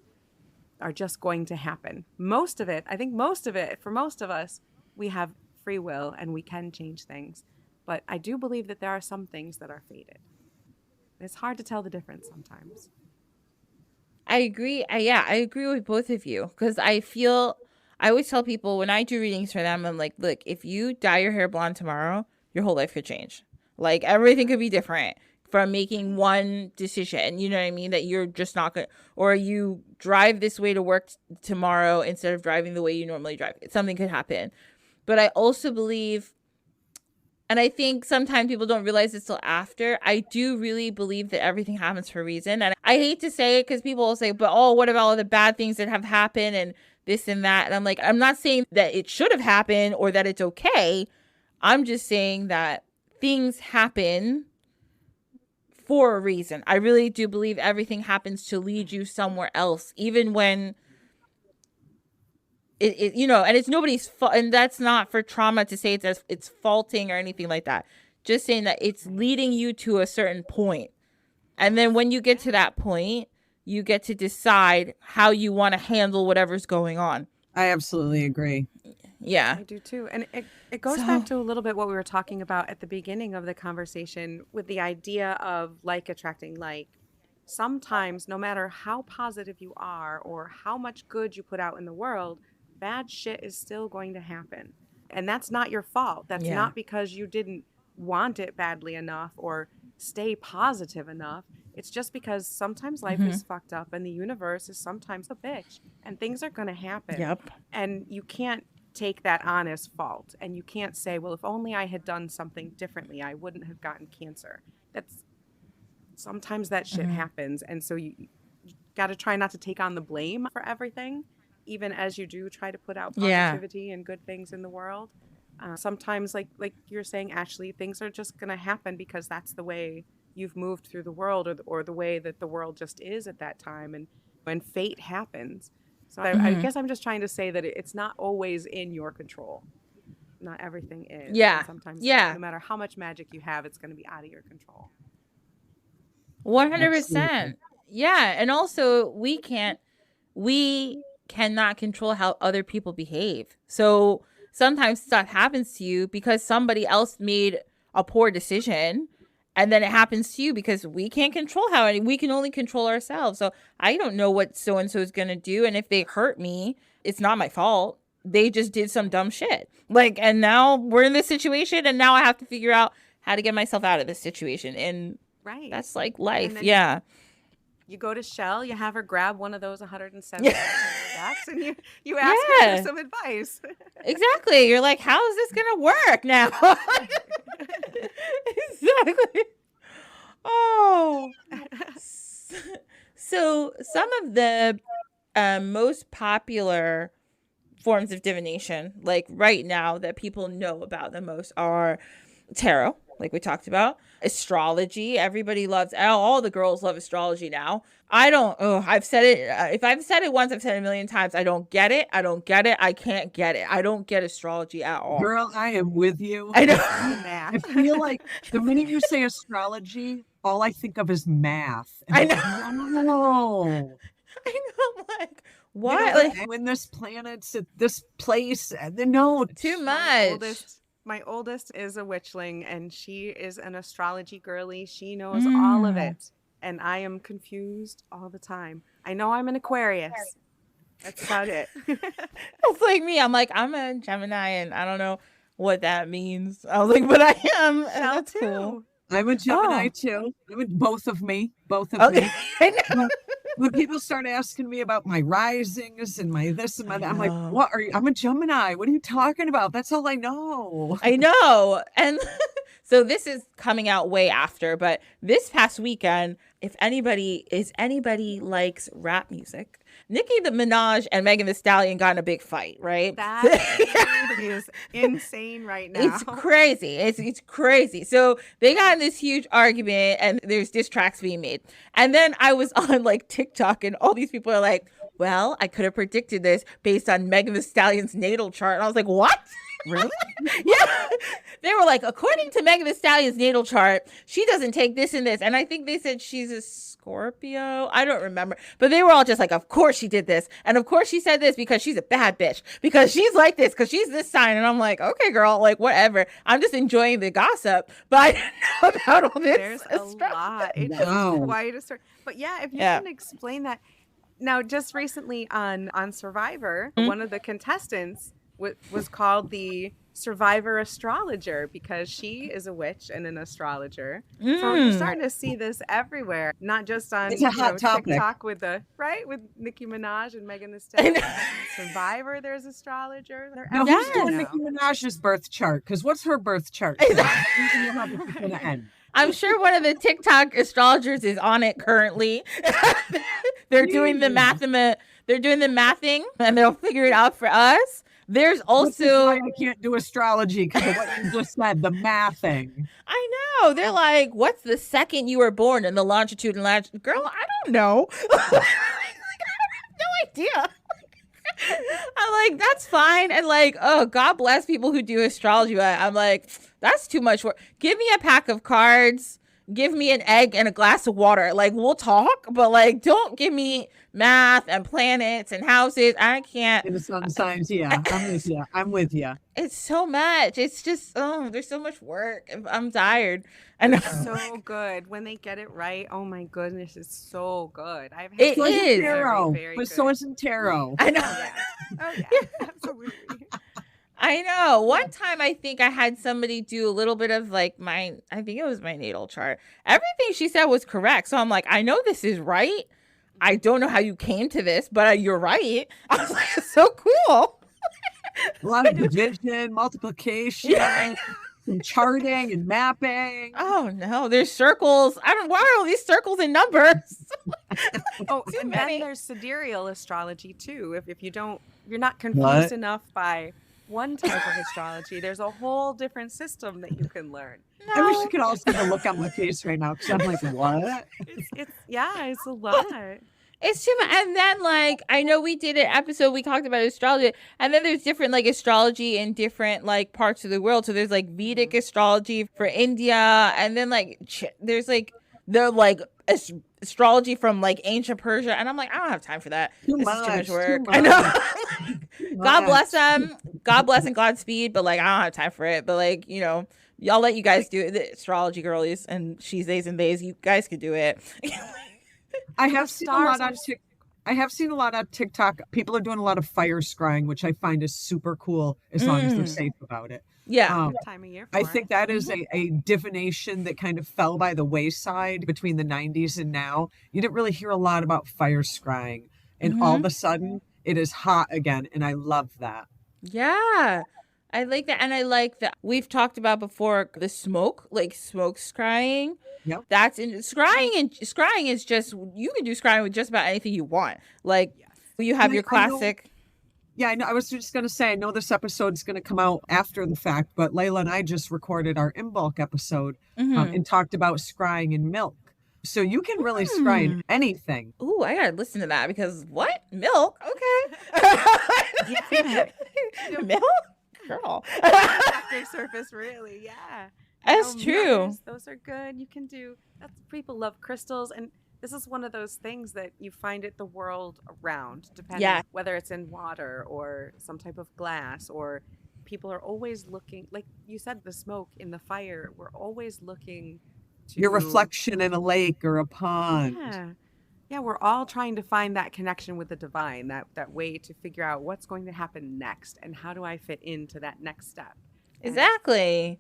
are just going to happen. Most of it, I think most of it, for most of us, we have free will and we can change things. But I do believe that there are some things that are fated. It's hard to tell the difference sometimes. I agree. I agree with both of you, because I always tell people when I do readings for them, I'm like, look, if you dye your hair blonde tomorrow, your whole life could change. Like, everything could be different from making one decision. You know what I mean? That you're just not going to, or you drive this way to work tomorrow instead of driving the way you normally drive. Something could happen. But I also believe, and I think sometimes people don't realize this till after, I do really believe that everything happens for a reason. And I hate to say it because people will say, but what about all the bad things that have happened and this and that? And I'm like, I'm not saying that it should have happened or that it's okay. I'm just saying that things happen for a reason. I really do believe everything happens to lead you somewhere else, even when it and it's nobody's fault, and that's not for trauma to say it's faulting or anything like that. Just saying that it's leading you to a certain point. And then when you get to that point, you get to decide how you want to handle whatever's going on. I absolutely agree. Yeah. I do too. And it goes back to a little bit what we were talking about at the beginning of the conversation with the idea of like attracting like. Sometimes, no matter how positive you are or how much good you put out in the world, bad shit is still going to happen. And that's not your fault. That's not because you didn't want it badly enough or stay positive enough. It's just because sometimes life is fucked up and the universe is sometimes a bitch and things are going to happen. Yep. And you can't take that on as fault. And you can't say, well, if only I had done something differently, I wouldn't have gotten cancer. Sometimes that shit happens. And so you got to try not to take on the blame for everything, even as you do try to put out positivity and good things in the world. Sometimes, like you're saying, Ashley, things are just going to happen because that's the way you've moved through the world or the way that the world just is at that time. And when fate happens. So I guess I'm just trying to say that it's not always in your control. Not everything is. Yeah. And sometimes, no matter how much magic you have, it's going to be out of your control. 100%. Yeah. And also we cannot control how other people behave. So sometimes stuff happens to you because somebody else made a poor decision, and then it happens to you because we can't control we can only control ourselves. So I don't know what so-and-so is going to do. And if they hurt me, it's not my fault. They just did some dumb shit. Like, and now we're in this situation and now I have to figure out how to get myself out of this situation. And right. That's like life. Yeah. You go to Chelle, you have her grab one of those 170 backs, and you ask her for some advice. Exactly. You're like, how is this gonna work now? Exactly. Oh. So some of the most popular forms of divination, like right now that people know about the most, are tarot, like we talked about, astrology. Everybody loves, all the girls love astrology now. I've said it. If I've said it once, I've said it a million times. I don't get it. I can't get it. I don't get astrology at all. Girl, I am with you. I know. I feel like the minute you say astrology, all I think of is math. And I know. I know. I'm like, what? You know, like, when this planet's at this place, no. Too much. My oldest is a witchling, and she is an astrology girly. She knows all of it, and I am confused all the time. I know I'm an Aquarius. That's about it. It's like me. I'm like, I'm a Gemini, and I don't know what that means. I was like, but I am. And that's too. Cool. I'm a Gemini too. Both of me. Me. When people start asking me about my risings and my this and my that, I'm like, what are you? I'm a Gemini. What are you talking about? That's all I know. I know. And so this is coming out way after, but this past weekend, if anybody likes rap music, Nicki Minaj and Megan Thee Stallion got in a big fight, right? That is insane right now. It's crazy. It's crazy. So they got in this huge argument, and there's diss tracks being made. And then I was on like TikTok, and all these people are like, well, I could have predicted this based on Megan Thee Stallion's natal chart. And I was like, what? Really? Yeah. They were like, according to Megan Thee Stallion's natal chart, she doesn't take this and this. And I think they said she's a Scorpio. I don't remember. But they were all just like, of course she did this. And of course she said this because she's a bad bitch. Because she's like this. Because she's this sign. And I'm like, okay, girl, like, whatever. I'm just enjoying the gossip. But I didn't know about all this. There's a lot. It's Wow. quite a story. But yeah, if you can explain that. Now, just recently on Survivor, one of the contestants was called the Survivor Astrologer because she is a witch and an astrologer. So you're starting to see this everywhere, not just on It's a hot topic. TikTok with Nicki Minaj and Megan Thee Stallion. Survivor, there's astrologers. Now, who's doing Nicki Minaj's birth chart? Because what's her birth chart? I'm sure one of the TikTok astrologers is on it currently. They're doing the they're doing the mathing, and they'll figure it out for us. There's also I can't do astrology because of what you just said, the mathing. I know. They're like, what's the second you were born in the longitude and latitude? Girl, I don't know. I have no idea. I'm like, that's fine. And like, oh, God bless people who do astrology. But I'm like, that's too much work. Give me a pack of cards. Give me an egg and a glass of water. Like, we'll talk, but like, don't give me math and planets and houses. I can't. In the sun signs, yeah. I'm with you. It's so much. It's just, there's so much work. I'm tired. And so good when they get it right. Oh my goodness, it's so good. It is tarot, very but good. so isn't tarot. I know. Oh yeah, absolutely. I know. One time I think I had somebody do a little bit of like I think it was my natal chart. Everything she said was correct. So I'm like, I know this is right. I don't know how you came to this, but you're right. I was like, it's so cool. A lot of division, multiplication, and charting and mapping. Oh no, there's circles. Why are all these circles and numbers? And then there's sidereal astrology too. If you're not confused enough by one type of astrology, there's a whole different system that you can learn. No. I wish you could all see the look on my face right now because I'm like, what? It's a lot. It's too much. And then like, I know we did an episode, we talked about astrology, and then there's different like astrology in different like parts of the world. So there's like Vedic astrology for India, and then like there's like the like astrology from like ancient Persia, and I'm like, I don't have time for that. This is too much work. I know. God bless them. God bless and Godspeed, but like I don't have time for it. But like, y'all let you guys do it. The astrology girlies and she's, theys, and theys. You guys could do it. I have seen a lot on TikTok. People are doing a lot of fire scrying, which I find is super cool as long as they're safe about it. Yeah. Time of year. I think that is a divination that kind of fell by the wayside between the 90s and now. You didn't really hear a lot about fire scrying. And all of a sudden, it is hot again. And I love that. Yeah. I like that. And I like that we've talked about before the smoke scrying. Yep. That's in scrying is just, you can do scrying with just about anything you want. Like you have your classic. I know. I was just going to say, I know this episode is going to come out after the fact, but Layla and I just recorded our in bulk episode and talked about scrying in milk. So you can really scry in anything. Ooh, I gotta listen to that because what? Milk? Okay. Milk? Girl. After surface, really, yeah. That's true. Those are good. You can do, people love crystals, and this is one of those things that you find it the world around, depending whether it's in water or some type of glass, or people are always looking, like you said, the smoke in the fire, we're always looking to your reflection in a lake or a pond. Yeah, we're all trying to find that connection with the divine, that way to figure out what's going to happen next and how do I fit into that next step. Exactly.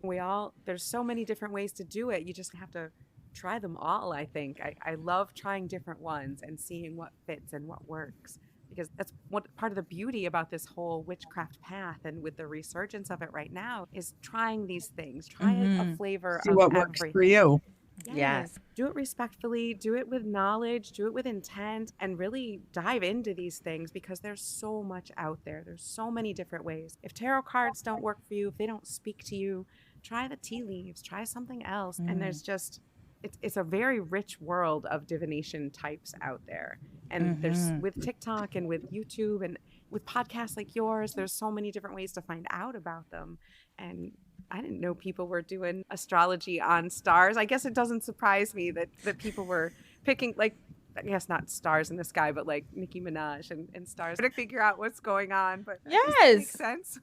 There's so many different ways to do it. You just have to try them all, I think. I love trying different ones and seeing what fits and what works, because that's what part of the beauty about this whole witchcraft path, and with the resurgence of it right now, is trying these things. Try a flavor See of what works everything. for you. Yes. Do it respectfully, do it with knowledge, do it with intent, and really dive into these things, because there's so much out there. There's so many different ways. If tarot cards don't work for you, if they don't speak to you, try the tea leaves, try something else. And there's just, it's a very rich world of divination types out there. And there's, with TikTok and with YouTube, and with podcasts like yours, there's so many different ways to find out about them. And I didn't know people were doing astrology on stars. I guess it doesn't surprise me that people were picking, like, I guess not stars in the sky, but like Nicki Minaj and stars to figure out what's going on. But yes, does that make sense?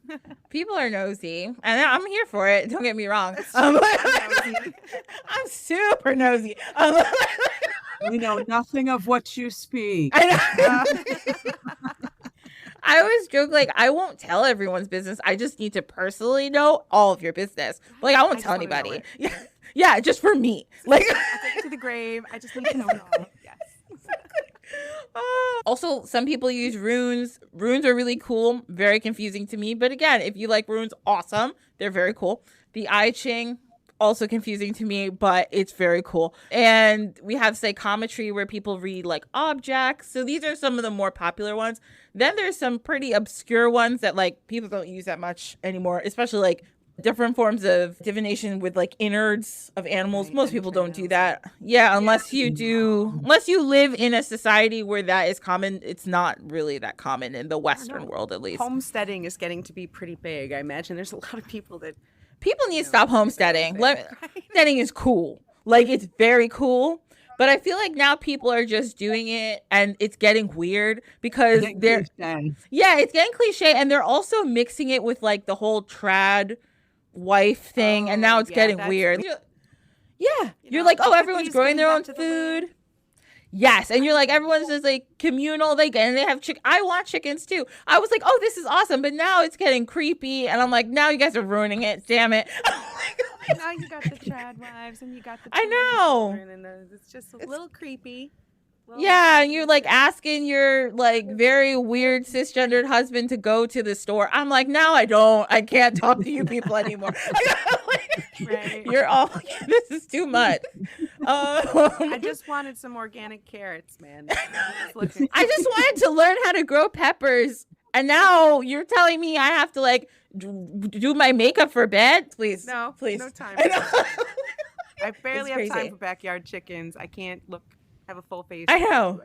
People are nosy, and I'm here for it. Don't get me wrong. I'm super nosy. We know nothing of what you speak. I know. I always joke, like, I won't tell everyone's business. I just need to personally know all of your business. Like, I won't tell anybody. Yeah, just for me. Like, I'll take it to the grave. I just need to know it all. Yes. Also, some people use runes. Runes are really cool, very confusing to me. But again, if you like runes, awesome. They're very cool. The I Ching, also confusing to me, but it's very cool. And we have psychometry where people read like objects. So these are some of the more popular ones. Then there's some pretty obscure ones that like people don't use that much anymore, especially like different forms of divination with like innards of animals. Right, Most people don't do that. Yeah, unless you live in a society where that is common. It's not really that common in the Western world, at least. Homesteading is getting to be pretty big. I imagine there's a lot of people that need to stop homesteading. Homesteading is cool. Like, it's very cool. But I feel like now people are just doing it and it's getting weird because it's getting cliche, and they're also mixing it with like the whole trad wife thing, and now it's getting weird. You're like, oh, everyone's growing their own food. Yes, and you're like, everyone's just like communal. And they have I want chickens too. I was like, oh, this is awesome, but now it's getting creepy, and I'm like, now you guys are ruining it. Damn it. Now you got the trad wives, and you got the I know. And it's just a little creepy. Yeah, and you're like asking your like very weird cisgendered husband to go to the store. I'm like, no, I can't talk to you people anymore. Right. You're all, this is too much. I just wanted some organic carrots, man. I just wanted to learn how to grow peppers, and now you're telling me I have to like do my makeup for bed? Please, no time. I barely have time for backyard chickens. I can't have a full face. I know.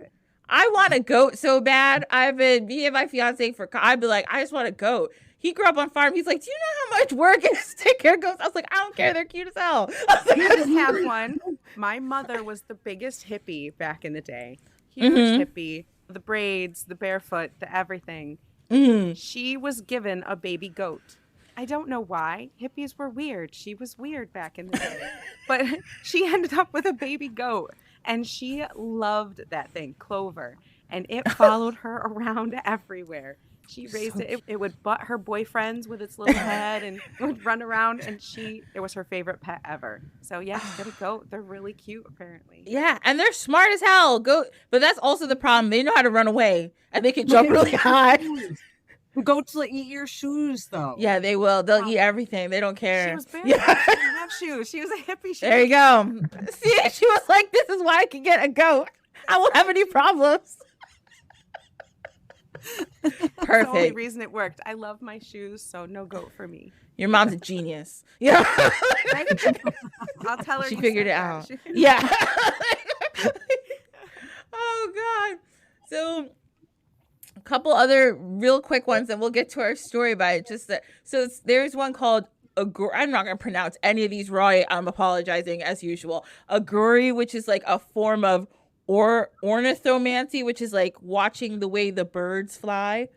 I want a goat so bad. Me and my fiance I'd be like, I just want a goat. He grew up on farm. He's like, do you know how much work it is to take care of goats? I was like, I don't care. They're cute as hell. I just have one. My mother was the biggest hippie back in the day. Huge hippie. The braids, the barefoot, the everything. She was given a baby goat. I don't know why. Hippies were weird. She was weird back in the day. But she ended up with a baby goat. And she loved that thing, Clover. And it followed her around everywhere. She raised it. It would butt her boyfriends with its little head and would run around. And it was her favorite pet ever. So yeah, get a goat. They're really cute, apparently. Yeah, and they're smart as hell. But that's also the problem. They know how to run away. And they can jump really high. Goats will eat your shoes, though. Yeah, they will. They'll eat everything. They don't care. She was barefoot. She didn't have shoes. She was a hippie. There you go. See, she was like, this is why I can get a goat. I won't have any problems. Perfect. That's the only reason it worked. I love my shoes, so no goat for me. Your mom's a genius. Yeah. I'll tell her. She figured it out. Yeah. Oh, God. So a couple other real quick ones, and we'll get to our story by it. There's one called I'm not going to pronounce any of these right. I'm apologizing as usual. Aguri, which is like a form of ornithomancy, which is like watching the way the birds fly.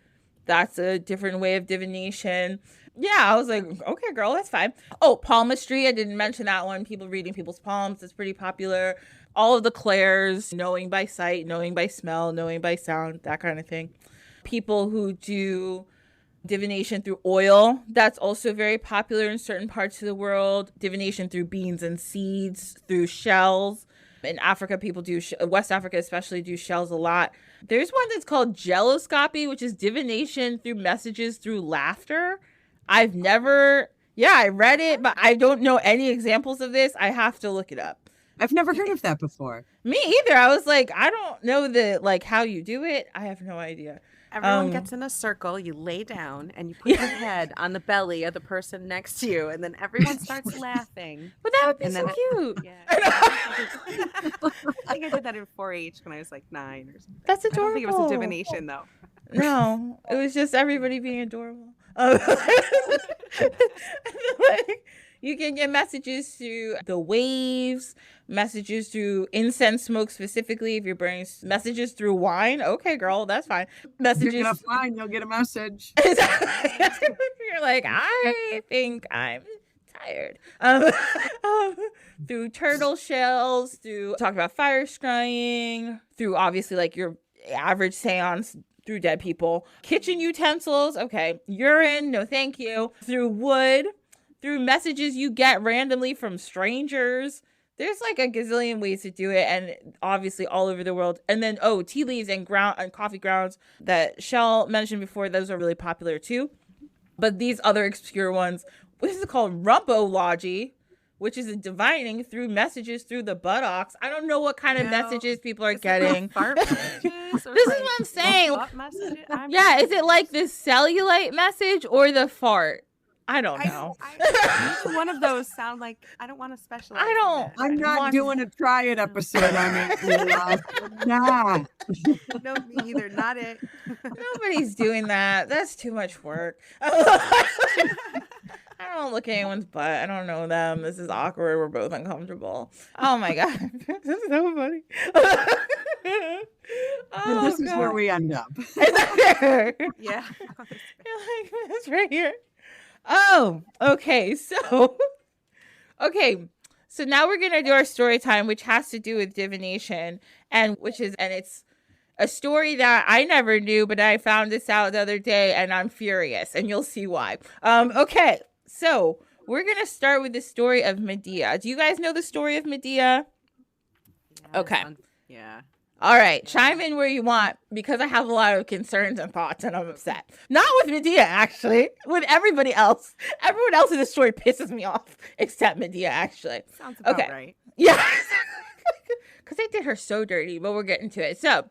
That's a different way of divination. Yeah, I was like, okay, girl, that's fine. Oh, palmistry. I didn't mention that one. People reading people's palms is pretty popular. All of the clairs, knowing by sight, knowing by smell, knowing by sound, that kind of thing. People who do divination through oil, that's also very popular in certain parts of the world. Divination through beans and seeds, through shells. In Africa, people do, West Africa especially, do shells a lot. There's one that's called geloscopy, which is divination through messages through laughter. I read it, but I don't know any examples of this. I have to look it up. I've never heard of that before. Me either. I was like, I don't know how you do it. I have no idea. Everyone gets in a circle, you lay down, and you put your head on the belly of the person next to you, and then everyone starts laughing. But that would be so cute. Yeah. I think I did that in 4-H when I was like 9 or something. That's adorable. I don't think it was a divination, though. No, it was just everybody being adorable. Like, you can get messages through the waves, messages through incense smoke specifically. If you're burning messages through wine, okay, girl, that's fine. You're gonna Messages. find you'll get a message. You're like, I think I'm tired. Through turtle shells, through talk about fire scrying, through obviously like your average seance, through dead people, kitchen utensils, okay, urine, no thank you, through wood, through messages you get randomly from strangers. There's like a gazillion ways to do it, and obviously all over the world. And then tea leaves and ground and coffee grounds that Chelle mentioned before, those are really popular too. But these other obscure ones, this is called rumpology, which is a divining through messages through the buttocks. I don't know what kind of messages people are getting. Fart messages this is what I'm saying. Yeah, is it like the cellulite message or the fart? I don't know. One of those sound like I don't want to specialize. I'm not doing a try it episode on it. Nah. No, me either. Not it. Nobody's doing that. That's too much work. I don't look at anyone's butt. I don't know them. This is awkward. We're both uncomfortable. Oh my God. This is so funny. This is where we end up. Is that there? Yeah. You're like, it's right here. Oh, okay. So now we're going to do our story time, which has to do with divination, and it's a story that I never knew, but I found this out the other day and I'm furious, and you'll see why. Okay. So we're going to start with the story of Medea. Do you guys know the story of Medea? Yeah, okay. Yeah. All right. Chime in where you want, because I have a lot of concerns and thoughts and I'm upset. Not with Medea, actually. With everybody else. Everyone else in the story pisses me off except Medea, actually. Sounds about right. Yeah. Because they did her so dirty, but we're getting to it. So,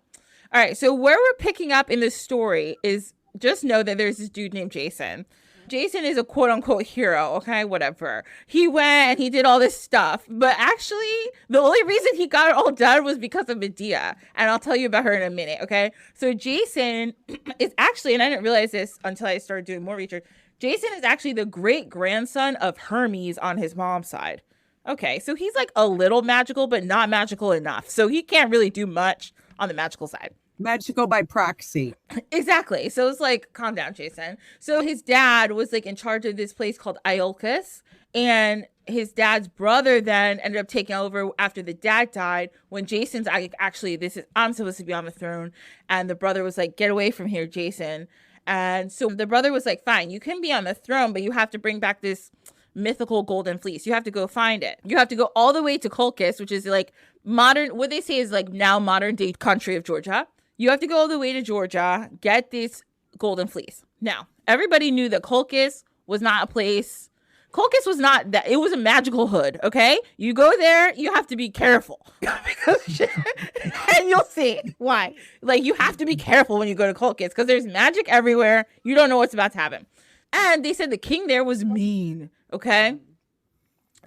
all right. So where we're picking up in the story is, just know that there's this dude named Jason. Jason is a quote unquote hero, okay, whatever. He went and he did all this stuff, but actually the only reason he got it all done was because of Medea, and I'll tell you about her in a minute, okay? So Jason is actually, and I didn't realize this until I started doing more research, Jason is actually the great grandson of Hermes on his mom's side. Okay, so he's like a little magical, but not magical enough. So he can't really do much on the magical side. Magical by proxy. Exactly. So it's like, calm down, Jason. So his dad was like in charge of this place called Iolcus, and his dad's brother then ended up taking over after the dad died, when Jason's actually, I'm supposed to be on the throne. And the brother was like, get away from here, Jason. And so the brother was like, fine, you can be on the throne, but you have to bring back this mythical golden fleece. You have to go find it. You have to go all the way to Colchis, which is like what they say is like now modern day country of Georgia. You have to go all the way to Georgia, get this golden fleece. Now, everybody knew that Colchis was not a place. Colchis was not that. It was a magical hood, okay? You go there, you have to be careful. And you'll see why. Like, you have to be careful when you go to Colchis, because there's magic everywhere. You don't know what's about to happen. And they said the king there was mean, okay?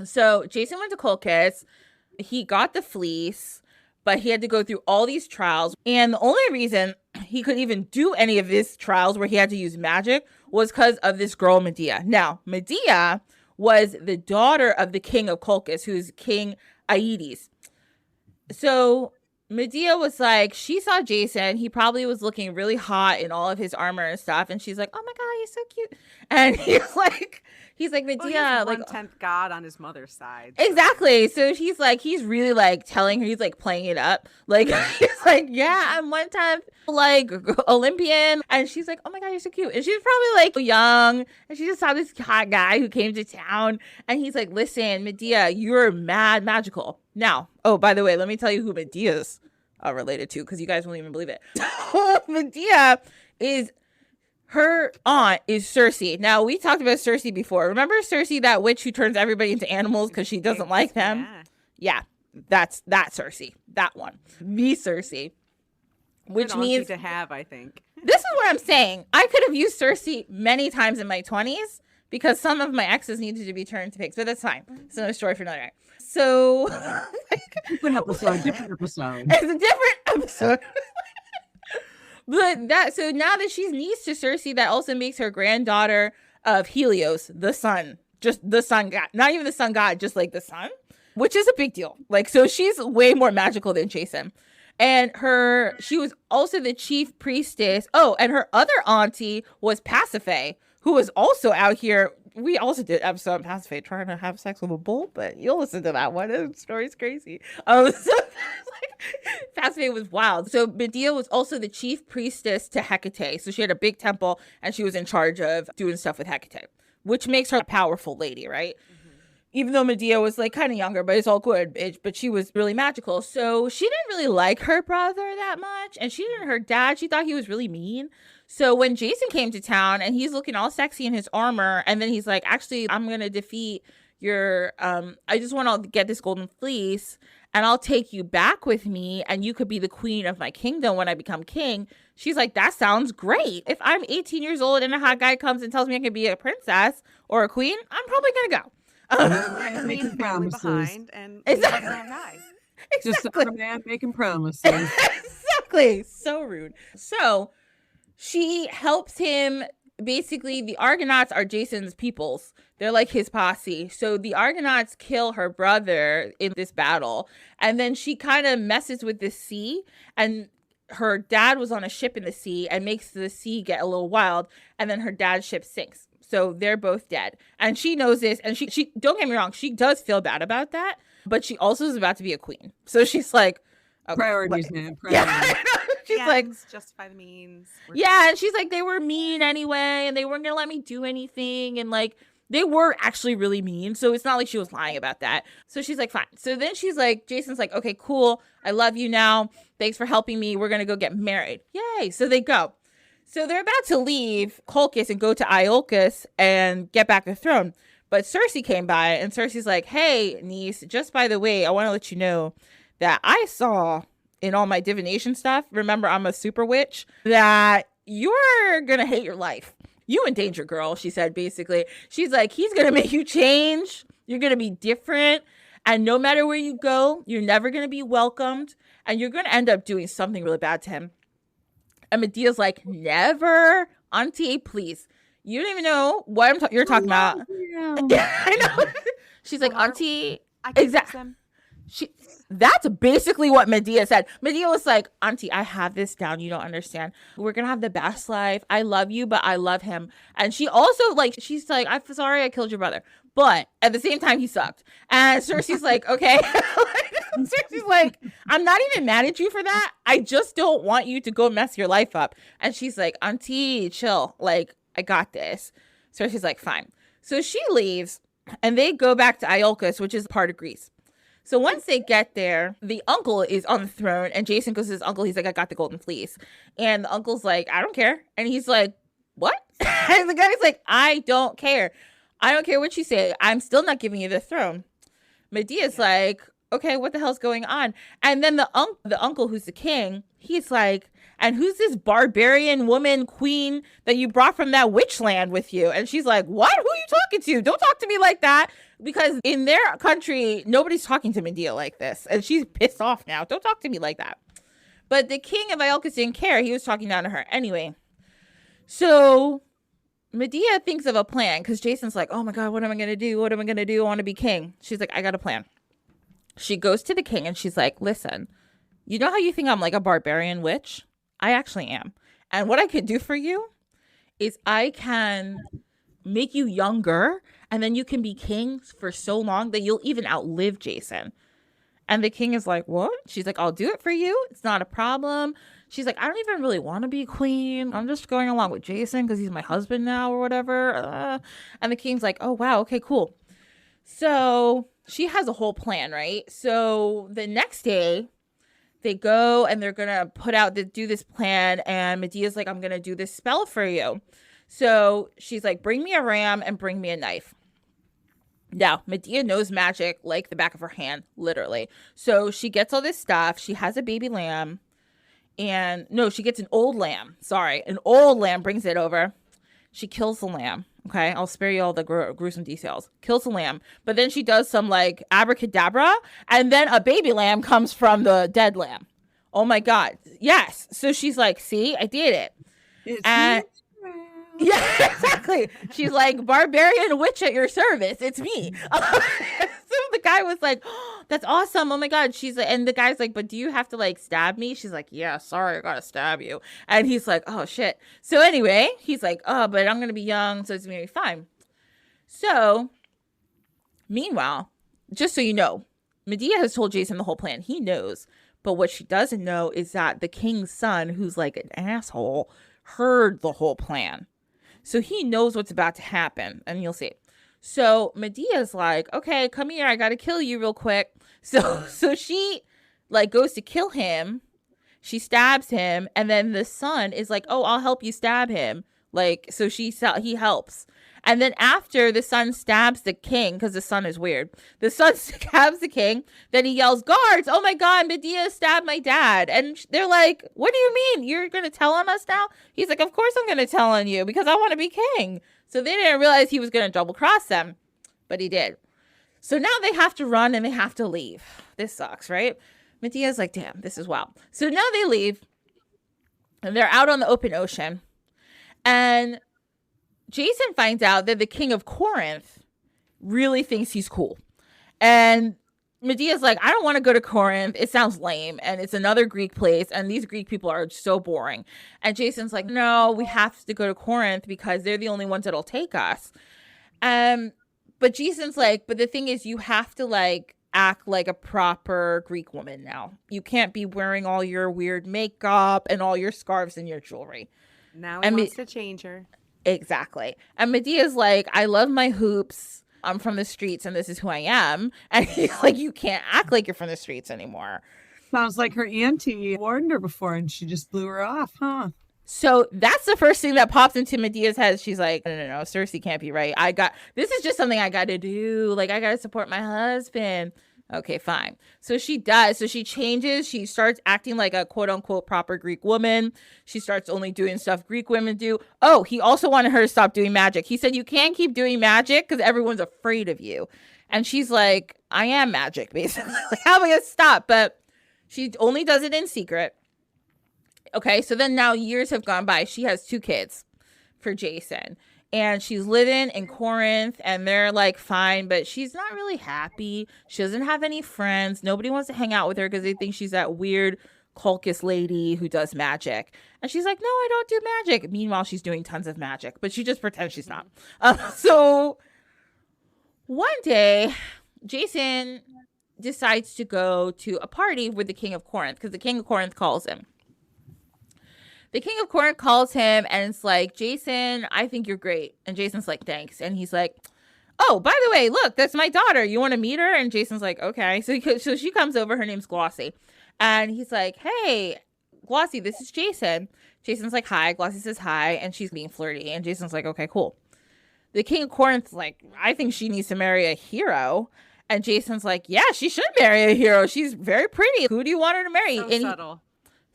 So Jason went to Colchis. He got the fleece, but he had to go through all these trials. And the only reason he could even do any of these trials where he had to use magic was because of this girl, Medea. Now, Medea was the daughter of the king of Colchis, who's King Aeetes. So Medea was like, she saw Jason. He probably was looking really hot in all of his armor and stuff. And she's like, oh my God, he's so cute. And he's like, Medea, like 1/10 god on his mother's side. Exactly. So he's really like telling her, he's like playing it up. Like, he's like, yeah, I'm 1/10 like Olympian. And she's like, oh my God, you're so cute. And she's probably like young. And she just saw this hot guy who came to town. And he's like, listen, Medea, you're mad magical. Now, oh, by the way, let me tell you who Medea's related to, because you guys won't even believe it. Medea is, her aunt is Circe. Now, we talked about Circe before. Remember Circe, that witch who turns everybody into animals because she doesn't like them? Yeah, that's Circe. That one. The Circe. Which means to have, I think. This is what I'm saying. I could have used Circe many times in my 20s because some of my exes needed to be turned to pigs, but that's fine. It's another story for another night. So different episode. It's a different episode. But so now that she's niece to Cersei, that also makes her granddaughter of Helios, the sun. Just the sun god. Not even the sun god, just like the sun. Which is a big deal. Like, so she's way more magical than Jason. And she was also the chief priestess. Oh, and her other auntie was Pasiphae, who was also out here. We also did an episode on Pasiphae trying to have sex with a bull, but you'll listen to that one. The story's crazy. So Pasiphae was wild. So Medea was also the chief priestess to Hecate. So she had a big temple, and she was in charge of doing stuff with Hecate, which makes her a powerful lady, right? Even though Medea was like kind of younger, but it's all good, but she was really magical. So she didn't really like her brother that much. And she didn't, her dad, she thought he was really mean. So when Jason came to town and he's looking all sexy in his armor, and then he's like, actually, I'm going to defeat your, I just want to get this golden fleece and I'll take you back with me and you could be the queen of my kingdom when I become king. She's like, that sounds great. If I'm 18 years old and a hot guy comes and tells me I can be a princess or a queen, I'm probably going to go. Making family behind and exactly. Just a man making promises. Exactly. So rude. So she helps him. Basically, the Argonauts are Jason's peoples. They're like his posse. So the Argonauts kill her brother in this battle. And then she kind of messes with the sea. And her dad was on a ship in the sea and makes the sea get a little wild. And then her dad's ship sinks. So they're both dead. And she knows this. And she don't get me wrong, she does feel bad about that. But she also is about to be a queen. So she's like, okay, priorities, man. Priorities. Yeah, she's like, justify the means. Yeah, and she's like, they were mean anyway, and they weren't gonna let me do anything, and like they were actually really mean. So it's not like she was lying about that. So she's like, fine. So then she's like, Jason's like, okay, cool. I love you now. Thanks for helping me. We're gonna go get married. Yay. So they go. So they're about to leave Colchis and go to Iolcus and get back the throne. But Cersei came by, and Cersei's like, hey, niece, just by the way, I want to let you know that I saw in all my divination stuff, remember I'm a super witch, that you're going to hate your life. You in danger, girl, she said, basically. She's like, he's going to make you change. You're going to be different. And no matter where you go, you're never going to be welcomed. And you're going to end up doing something really bad to him. And Medea's like, never. Auntie, please. You don't even know what you're talking about. Yeah, I know. She's like, Auntie. Exactly. That's basically what Medea said. Medea was like, Auntie, I have this down. You don't understand. We're going to have the best life. I love you, but I love him. And she also, like, she's like, I'm sorry I killed your brother. But at the same time, he sucked. And Cersei's like, okay. Cersei's like, I'm not even mad at you for that. I just don't want you to go mess your life up. And she's like, Auntie, chill. Like, I got this. Cersei's like, fine. So she leaves and they go back to Iolcus, which is part of Greece. So once they get there, the uncle is on the throne and Jason goes to his uncle. He's like, I got the golden fleece. And the uncle's like, I don't care. And he's like, what? And the guy's like, I don't care. I don't care what you say. I'm still not giving you the throne. Medea's like, okay, what the hell's going on? And then the uncle who's the king, he's like, and who's this barbarian woman queen that you brought from that witch land with you? And she's like, what? Who are you talking to? Don't talk to me like that. Because in their country, nobody's talking to Medea like this. And she's pissed off now. Don't talk to me like that. But the king of Iolcus didn't care. He was talking down to her. Anyway, so Medea thinks of a plan because Jason's like, oh my God, what am I going to do? What am I going to do? I want to be king. She's like, I got a plan. She goes to the king and she's like, listen, you know how you think I'm like a barbarian witch? I actually am. And what I could do for you is I can make you younger and then you can be king for so long that you'll even outlive Jason. And the king is like, what? She's like, I'll do it for you. It's not a problem. She's like, I don't even really want to be queen. I'm just going along with Jason because he's my husband now or whatever. And the king's like, oh, wow. Okay, cool. So she has a whole plan, right? So the next day they go and they're going to do this plan. And Medea's like, I'm going to do this spell for you. So she's like, bring me a ram and bring me a knife. Now, Medea knows magic like the back of her hand, literally. So she gets all this stuff. She has a baby lamb. And no, she gets an old lamb. Sorry, an old lamb, brings it over. She kills the lamb. Okay, I'll spare you all the gruesome details. Kills the lamb. But then she does some like abracadabra. And then a baby lamb comes from the dead lamb. Oh my God. Yes. So she's like, see, I did it. It's And yeah, exactly. She's like, barbarian witch at your service. It's me. So the guy was like, oh, that's awesome. Oh my God. She's like, and the guy's like, but do you have to like stab me? She's like, yeah, sorry, I gotta stab you. And he's like, oh shit. So anyway, he's like, oh, but I'm gonna be young, so it's gonna be fine. So meanwhile, just so you know, Medea has told Jason the whole plan. He knows. But what she doesn't know is that the king's son, who's like an asshole, heard the whole plan. So he knows what's about to happen, and you'll see. So Medea's like, okay, come here, I gotta kill you real quick. So she like goes to kill him. She stabs him, and then the son is like, oh, I'll help you stab him. Like, so he helps. And then after the son stabs the king, because the son is weird, the son stabs the king, then he yells, guards, oh my God, Medea stabbed my dad. And they're like, what do you mean? You're going to tell on us now? He's like, of course I'm going to tell on you because I want to be king. So they didn't realize he was going to double cross them, but he did. So now they have to run and they have to leave. This sucks, right? Medea's like, damn, this is wild. So now they leave and they're out on the open ocean. And Jason finds out that the king of Corinth really thinks he's cool. And Medea's like, I don't want to go to Corinth. It sounds lame. And it's another Greek place. And these Greek people are so boring. And Jason's like, no, we have to go to Corinth because they're the only ones that'll take us. But Jason's like, but the thing is, you have to like act like a proper Greek woman now. You can't be wearing all your weird makeup and all your scarves and your jewelry. Now he wants to change her. Exactly. And Medea's like, I love my hoops. I'm from the streets and this is who I am. And he's like, you can't act like you're from the streets anymore. Sounds like her auntie warned her before and she just blew her off, huh? So that's the first thing that pops into Medea's head. She's like, no, Cersei can't be right. This is just something I got to do. Like, I got to support my husband. Okay, fine. So she does. So she changes. She starts acting like a quote unquote proper Greek woman. She starts only doing stuff Greek women do. Oh, he also wanted her to stop doing magic. He said, you can't keep doing magic because everyone's afraid of you. And she's like, I am magic, basically. Like, how am I going to stop? But she only does it in secret. Okay, so then now years have gone by. She has 2 kids for Jason. And she's living in Corinth and they're like fine, but she's not really happy. She doesn't have any friends. Nobody wants to hang out with her because they think she's that weird cultist lady who does magic. And she's like, no, I don't do magic. Meanwhile, she's doing tons of magic, but she just pretends she's not. So one day, Jason decides to go to a party with the king of Corinth because the king of Corinth calls him. The king of Corinth calls him and it's like, Jason, I think you're great. And Jason's like, thanks. And he's like, oh, by the way, look, that's my daughter. You want to meet her? And Jason's like, okay. So she comes over. Her name's Glossy. And he's like, hey, Glossy, this is Jason. Jason's like, hi. Glossy says hi. And she's being flirty. And Jason's like, okay, cool. The king of Corinth's like, I think she needs to marry a hero. And Jason's like, yeah, she should marry a hero. She's very pretty. Who do you want her to marry? So subtle.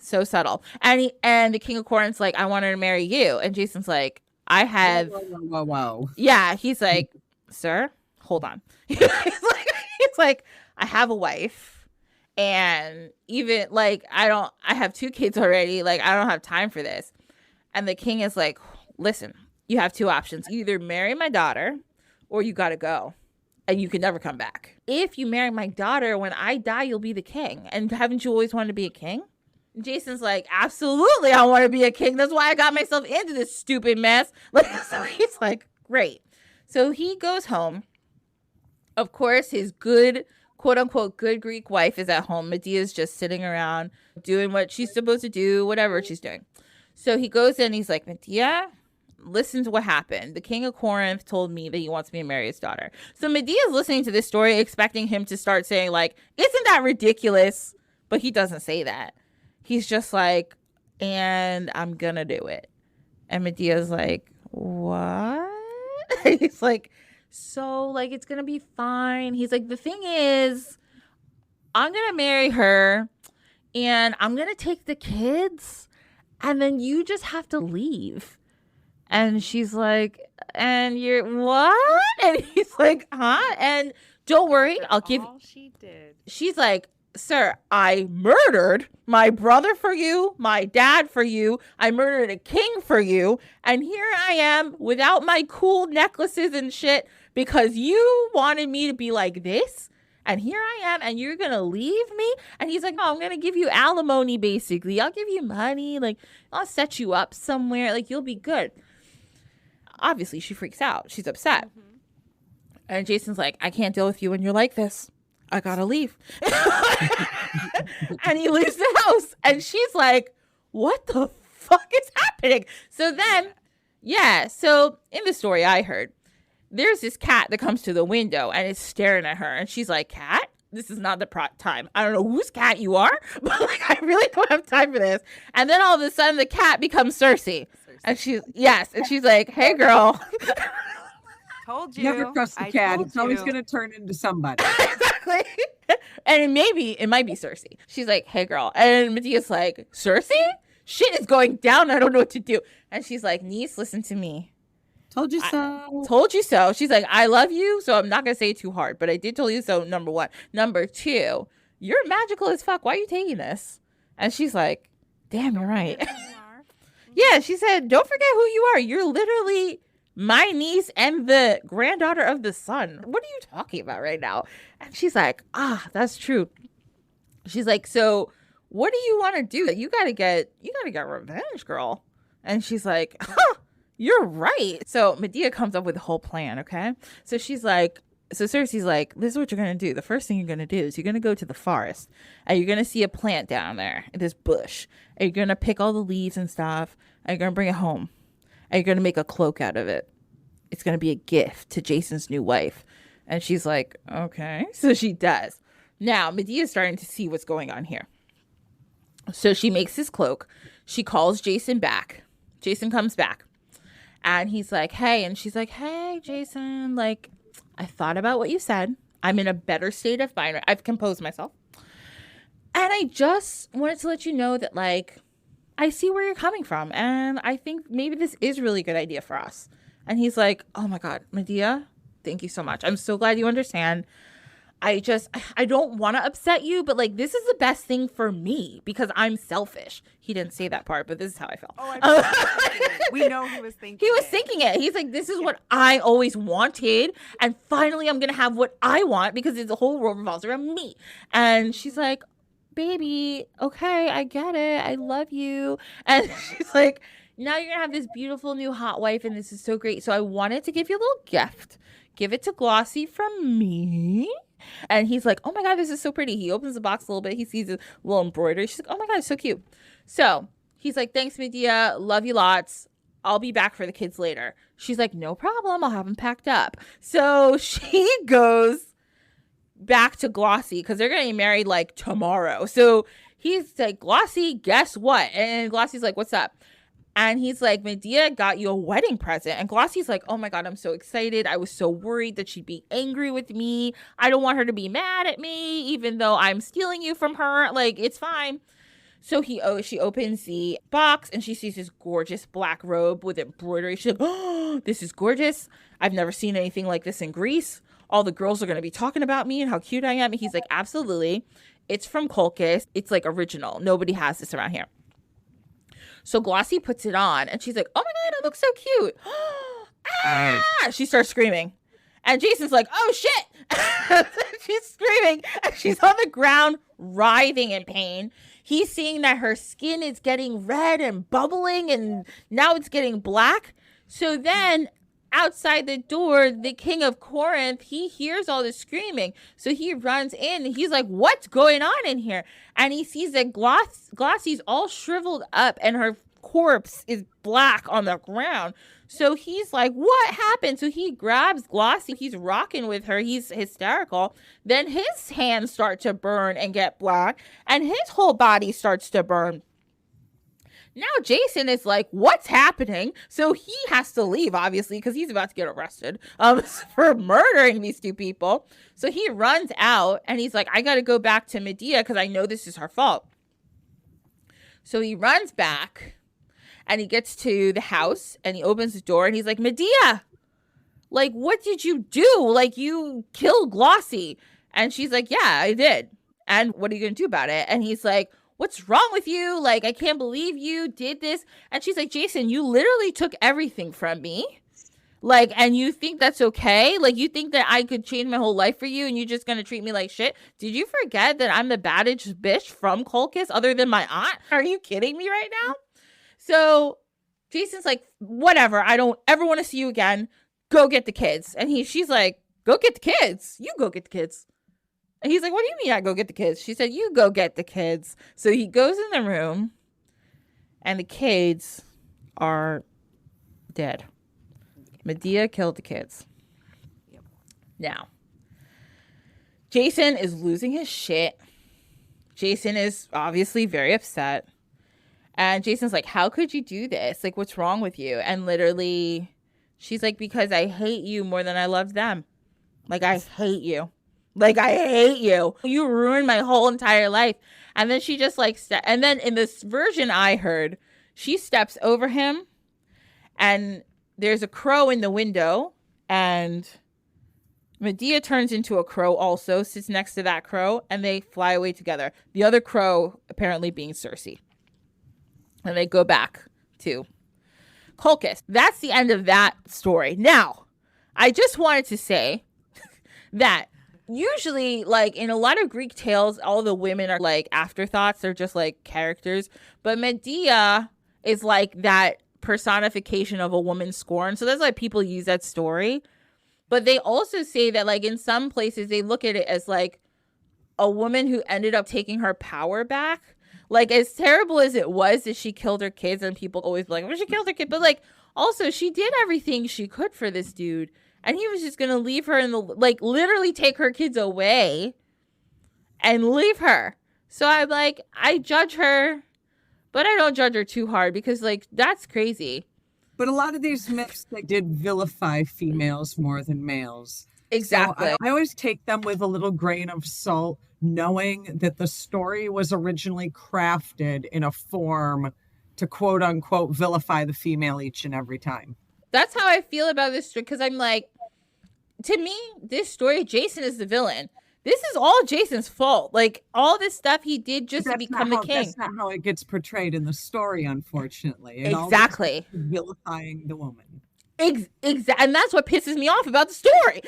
So subtle. And the king of Corinth's like, I want her to marry you. And Jason's like, I have. Whoa. Yeah. He's like, sir, hold on. he's like, I have a wife. And even like, I have 2 kids already. Like, I don't have time for this. And the king is like, listen, you have 2 options. You either marry my daughter or you got to go. And you can never come back. If you marry my daughter, when I die, you'll be the king. And haven't you always wanted to be a king? Jason's like, absolutely, I want to be a king. That's why I got myself into this stupid mess. Like, so he's like, great. So he goes home. Of course, his good, quote unquote, good Greek wife is at home. Medea's just sitting around doing what she's supposed to do, whatever she's doing. So he goes in, he's like, Medea, listen to what happened. The king of Corinth told me that he wants me to marry his daughter. So Medea's listening to this story, expecting him to start saying, like, isn't that ridiculous? But he doesn't say that. He's just like, and I'm gonna do it. And Medea's like, what? He's like, so, like, it's gonna be fine. He's like, the thing is, I'm gonna marry her and I'm gonna take the kids and then you just have to leave. And she's like, and you're what? And he's like, huh? And don't worry, I'll give. All she did. She's like, sir, I murdered my brother for you, my dad for you. I murdered a king for you. And here I am without my cool necklaces and shit because you wanted me to be like this. And here I am, and you're going to leave me? And he's like, no, I'm going to give you alimony, basically. I'll give you money. Like, I'll set you up somewhere. Like, you'll be good. Obviously, she freaks out. She's upset. Mm-hmm. And Jason's like, I can't deal with you when you're like this. I got to leave. And he leaves the house. And she's like, what the fuck is happening? So then, so in the story I heard, there's this cat that comes to the window and is staring at her. And she's like, cat, this is not the time. I don't know whose cat you are, but like, I really don't have time for this. And then all of a sudden the cat becomes Cersei. And she's like, hey, girl. Told you. Never trust the cat. It's always going to turn into somebody. Exactly. And it might be Cersei. She's like, hey, girl. And Medea's like, Cersei? Shit is going down. I don't know what to do. And she's like, niece, listen to me. Told you so. Told you so. She's like, I love you, so I'm not going to say it too hard, but I did tell you so, number one. Number two, you're magical as fuck. Why are you taking this? And she's like, damn, you're right. Yeah, she said, don't forget who you are. You're literally my niece and the granddaughter of the sun. What are you talking about right now? And she's like, that's true. She's like, so what do you want to do? You gotta get revenge, girl. And she's like, you're right. So Medea comes up with a whole plan, okay? So she's like, so Cersei's like, this is what you're going to do. The first thing you're going to do is you're going to go to the forest and you're going to see a plant down there, this bush. And you're going to pick all the leaves and stuff and you're going to bring it home. And you're going to make a cloak out of it. It's going to be a gift to Jason's new wife. And she's like, okay. So she does. Now, Medea's starting to see what's going on here. So she makes this cloak. She calls Jason back. Jason comes back. And he's like, hey. And she's like, hey, Jason, like, I thought about what you said. I'm in a better state of mind. I've composed myself. And I just wanted to let you know that, like, I see where you're coming from. And I think maybe this is a really good idea for us. And he's like, oh, my God, Medea, thank you so much. I'm so glad you understand. I don't want to upset you, but like, this is the best thing for me because I'm selfish. He didn't say that part, but this is how I felt. We know he was thinking He was thinking it. He's like, this is what I always wanted. And finally, I'm going to have what I want because the whole world revolves around me. And she's like, baby, okay, I get it. I love you. And she's like, now you're going to have this beautiful new hot wife. And this is so great. So I wanted to give you a little gift. Give it to Glossy from me. And he's like, oh my God, this is so pretty. He opens the box a little bit. He sees a little embroidery. She's like, oh my God, it's so cute. So he's like, thanks, Medea. Love you lots. I'll be back for the kids later. She's like, no problem. I'll have them packed up. So she goes back to Glossy because they're getting married like tomorrow. So he's like, Glossy, guess what? And Glossy's like, what's up? And he's like, Medea got you a wedding present. And Glossy's like, oh my God, I'm so excited. I was so worried that she'd be angry with me. I don't want her to be mad at me, even though I'm stealing you from her. Like, it's fine. So she opens the box and she sees this gorgeous black robe with embroidery. She's like, oh, this is gorgeous. I've never seen anything like this in Greece. All the girls are going to be talking about me and how cute I am. And he's like, absolutely. It's from Colchis. It's like original. Nobody has this around here. So Glossy puts it on and she's like, oh my God, it looks so cute. She starts screaming. And Jason's like, oh shit. She's screaming and she's on the ground writhing in pain. He's seeing that her skin is getting red and bubbling and now it's getting black. So then outside the door, the king of Corinth, he hears all this screaming. So he runs in and he's like, what's going on in here? And he sees that Glossy's all shriveled up and her corpse is black on the ground. So he's like, what happened? So he grabs Glossy. He's rocking with her. He's hysterical. Then his hands start to burn and get black and his whole body starts to burn. Now Jason is like, what's happening? So he has to leave, obviously, because he's about to get arrested for murdering these two people. So he runs out and he's like, I got to go back to Medea because I know this is her fault. So he runs back and he gets to the house and he opens the door and he's like, Medea, like, what did you do? Like, you killed Glossy. And she's like, yeah, I did. And what are you going to do about it? And he's like, what's wrong with you? Like, I can't believe you did this. And she's like, Jason, you literally took everything from me. Like, and you think that's okay? Like, you think that I could change my whole life for you and you're just going to treat me like shit? Did you forget that I'm the baddest bitch from Colchis other than my aunt? Are you kidding me right now? So Jason's like, whatever. I don't ever want to see you again. Go get the kids. And she's like, go get the kids. You go get the kids. And he's like, what do you mean I go get the kids? She said, you go get the kids. So he goes in the room and the kids are dead. Medea killed the kids. Yep. Now, Jason is losing his shit. Jason is obviously very upset. And Jason's like, how could you do this? Like, what's wrong with you? And literally, she's like, because I hate you more than I loved them. Like, I hate you. Like, I hate you. You ruined my whole entire life. And then she just like, and then in this version I heard, she steps over him and there's a crow in the window and Medea turns into a crow also, sits next to that crow, and they fly away together. The other crow apparently being Cersei. And they go back to Colchis. That's the end of that story. Now, I just wanted to say that usually, like, in a lot of Greek tales, all the women are, like, afterthoughts. They're just, like, characters. But Medea is, like, that personification of a woman scorned. So that's why people use that story. But they also say that, like, in some places, they look at it as, like, a woman who ended up taking her power back. Like, as terrible as it was that she killed her kids, and people always be like, well, she killed her kid. But, like, also, she did everything she could for this dude. And he was just going to leave her in the, like, literally take her kids away and leave her. So I'm like, I judge her, but I don't judge her too hard because, like, that's crazy. But a lot of these myths, they did vilify females more than males. Exactly. So I always take them with a little grain of salt, knowing that the story was originally crafted in a form to quote unquote vilify the female each and every time. That's how I feel about this story, because I'm like, to me, this story, Jason is the villain. This is all Jason's fault. Like, all this stuff he did just to become the king. That's not how it gets portrayed in the story, unfortunately. Exactly. Vilifying the woman. Exactly. And that's what pisses me off about the story.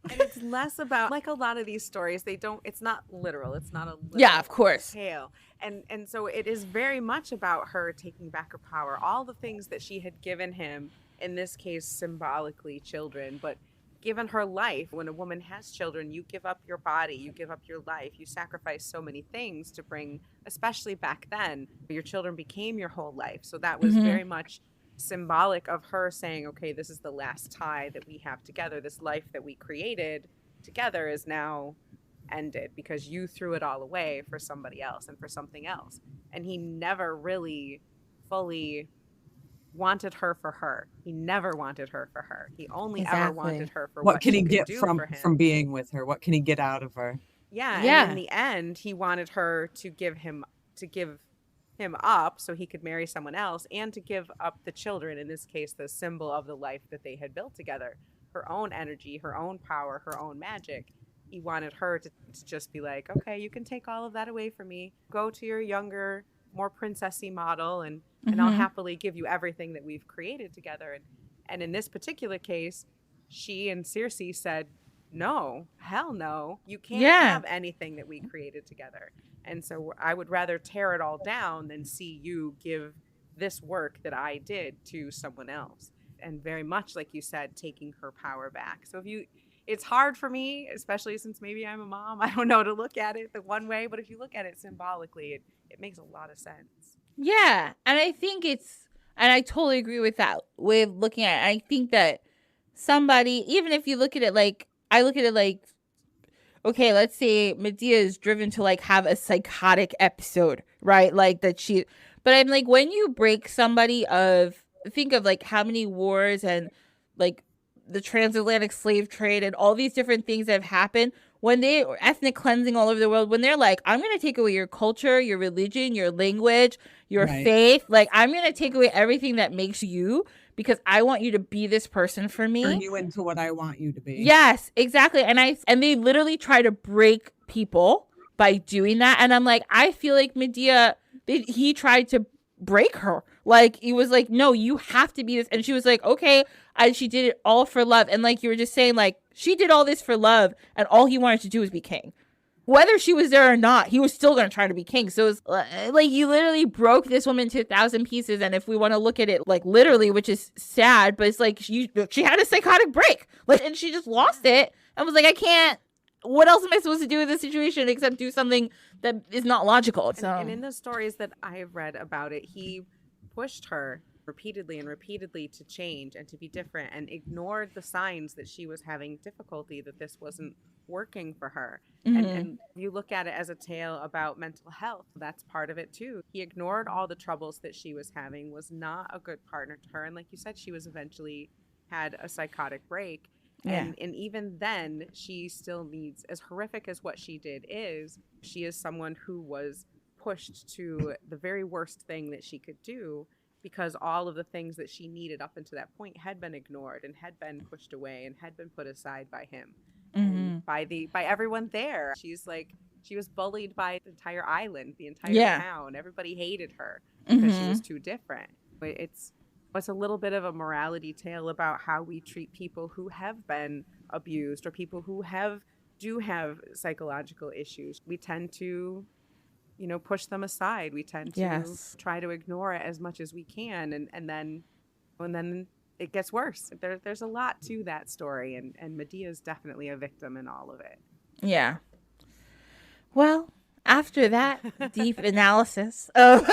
And it's less about, like a lot of these stories, it's not literal. It's not a literal yeah, of course. tale. And so it is very much about her taking back her power. All the things that she had given him, in this case, symbolically children, but given her life. When a woman has children, you give up your body, you give up your life, you sacrifice so many things to bring, especially back then, your children became your whole life. So that was very much symbolic of her saying, okay, this is the last tie that we have together. This life that we created together is now ended because you threw it all away for somebody else and for something else. And he never really fully wanted her for her. He never wanted her for her. He only ever wanted her for what can he she get could do from for him. from being with her? What can he get out of her? Yeah. Yeah. And in the end, he wanted her to give him up so he could marry someone else, and to give up the children, in this case, the symbol of the life that they had built together, her own energy, her own power, her own magic. He wanted her to just be like, okay, you can take all of that away from me. Go to your younger, more princessy model, and I'll happily give you everything that we've created together. And in this particular case, she and Cersei said, no, hell no, you can't have anything that we created together. And so I would rather tear it all down than see you give this work that I did to someone else. And very much, like you said, taking her power back. So it's hard for me, especially since maybe I'm a mom, I don't know, to look at it the one way, but if you look at it symbolically, it makes a lot of sense. Yeah. And I think and I totally agree with that way of looking at it. I think that somebody, even if you look at it like, I look at it like, okay, let's say Medea is driven to like have a psychotic episode, right? Like that but I'm like, when you break somebody think of like how many wars and like the transatlantic slave trade and all these different things that have happened, when they ethnic cleansing all over the world, when they're like, I'm going to take away your culture, your religion, your language, your faith, like I'm going to take away everything that makes you because I want you to be this person for me. Turn you into what I want you to be. Yes, exactly. And they literally try to break people by doing that. And I'm like, I feel like Medea, he tried to break her. Like, he was like, no, you have to be this. And she was like, okay. And she did it all for love. And like you were just saying, like, she did all this for love, and all he wanted to do was be king. Whether she was there or not, he was still going to try to be king. So it's like, you literally broke this woman into 1,000 pieces. And if we want to look at it like literally, which is sad, but it's like she had a psychotic break, like, and she just lost it and was like, I can't. What else am I supposed to do in this situation except do something that is not logical? So. And in the stories that I have read about it, he pushed her repeatedly and repeatedly to change and to be different, and ignored the signs that she was having difficulty, that this wasn't working for her. And you look at it as a tale about mental health. That's part of it too. He ignored all the troubles that she was having, was not a good partner to her. And like you said, she was eventually had a psychotic break. And even then, she still needs, as horrific as what she did is, she is someone who was pushed to the very worst thing that she could do, because all of the things that she needed up until that point had been ignored and had been pushed away and had been put aside by him, by everyone there. She was bullied by the entire island, the entire town. Everybody hated her because she was too different. It's a little bit of a morality tale about how we treat people who have been abused, or people who do have psychological issues. We tend to, push them aside. We tend to try to ignore it as much as we can. And then it gets worse. There's a lot to that story. And Medea is definitely a victim in all of it. Yeah. Well, after that deep analysis of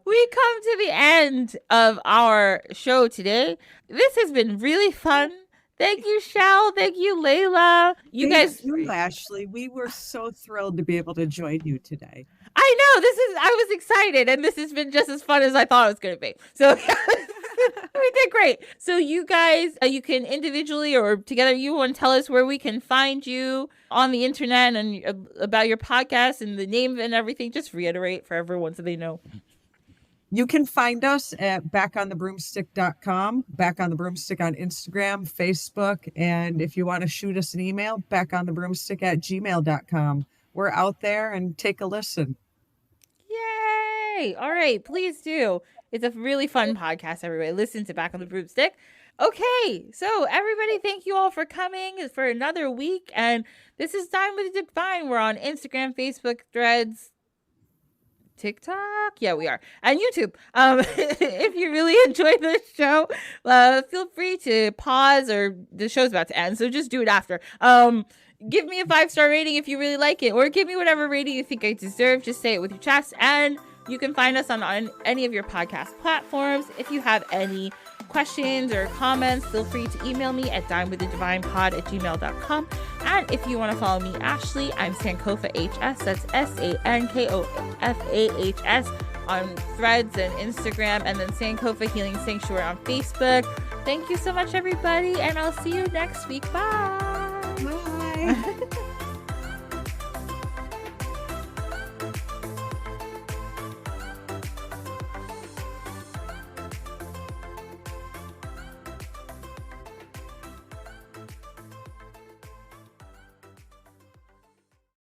we come to the end of our show today. This has been really fun. Thank you, Chelle. Thank you, Layla. Thank you, Ashley. We were so thrilled to be able to join you today. I know. I was excited, and this has been just as fun as I thought it was going to be. So we did great. So you guys, you can individually or together, you want to tell us where we can find you on the internet and about your podcast and the name and everything. Just reiterate for everyone so they know. You can find us at backonthebroomstick.com, Back on the Broomstick on Instagram, Facebook, and if you want to shoot us an email, backonthebroomstick@gmail.com. We're out there, and take a listen. Yay! All right, please do. It's a really fun podcast, everybody. Listen to Back on the Broomstick. Okay, so everybody, thank you all for coming for another week. And this is Dine with the Divine. We're on Instagram, Facebook, Threads, TikTok. Yeah, we are. And YouTube. If you really enjoyed this show, feel free to pause, or the show's about to end, so just do it after. Give me a 5-star rating if you really like it, or give me whatever rating you think I deserve. Just say it with your chest. And you can find us on any of your podcast platforms. If you have any questions or comments, feel free to email me at dinewiththedivinepod@gmail.com. And if you want to follow me, Ashley, I'm Sankofa HS. That's SANKOFAHS on Threads and Instagram, and then Sankofa Healing Sanctuary on Facebook. Thank you so much, everybody, and I'll see you next week. Bye. Bye.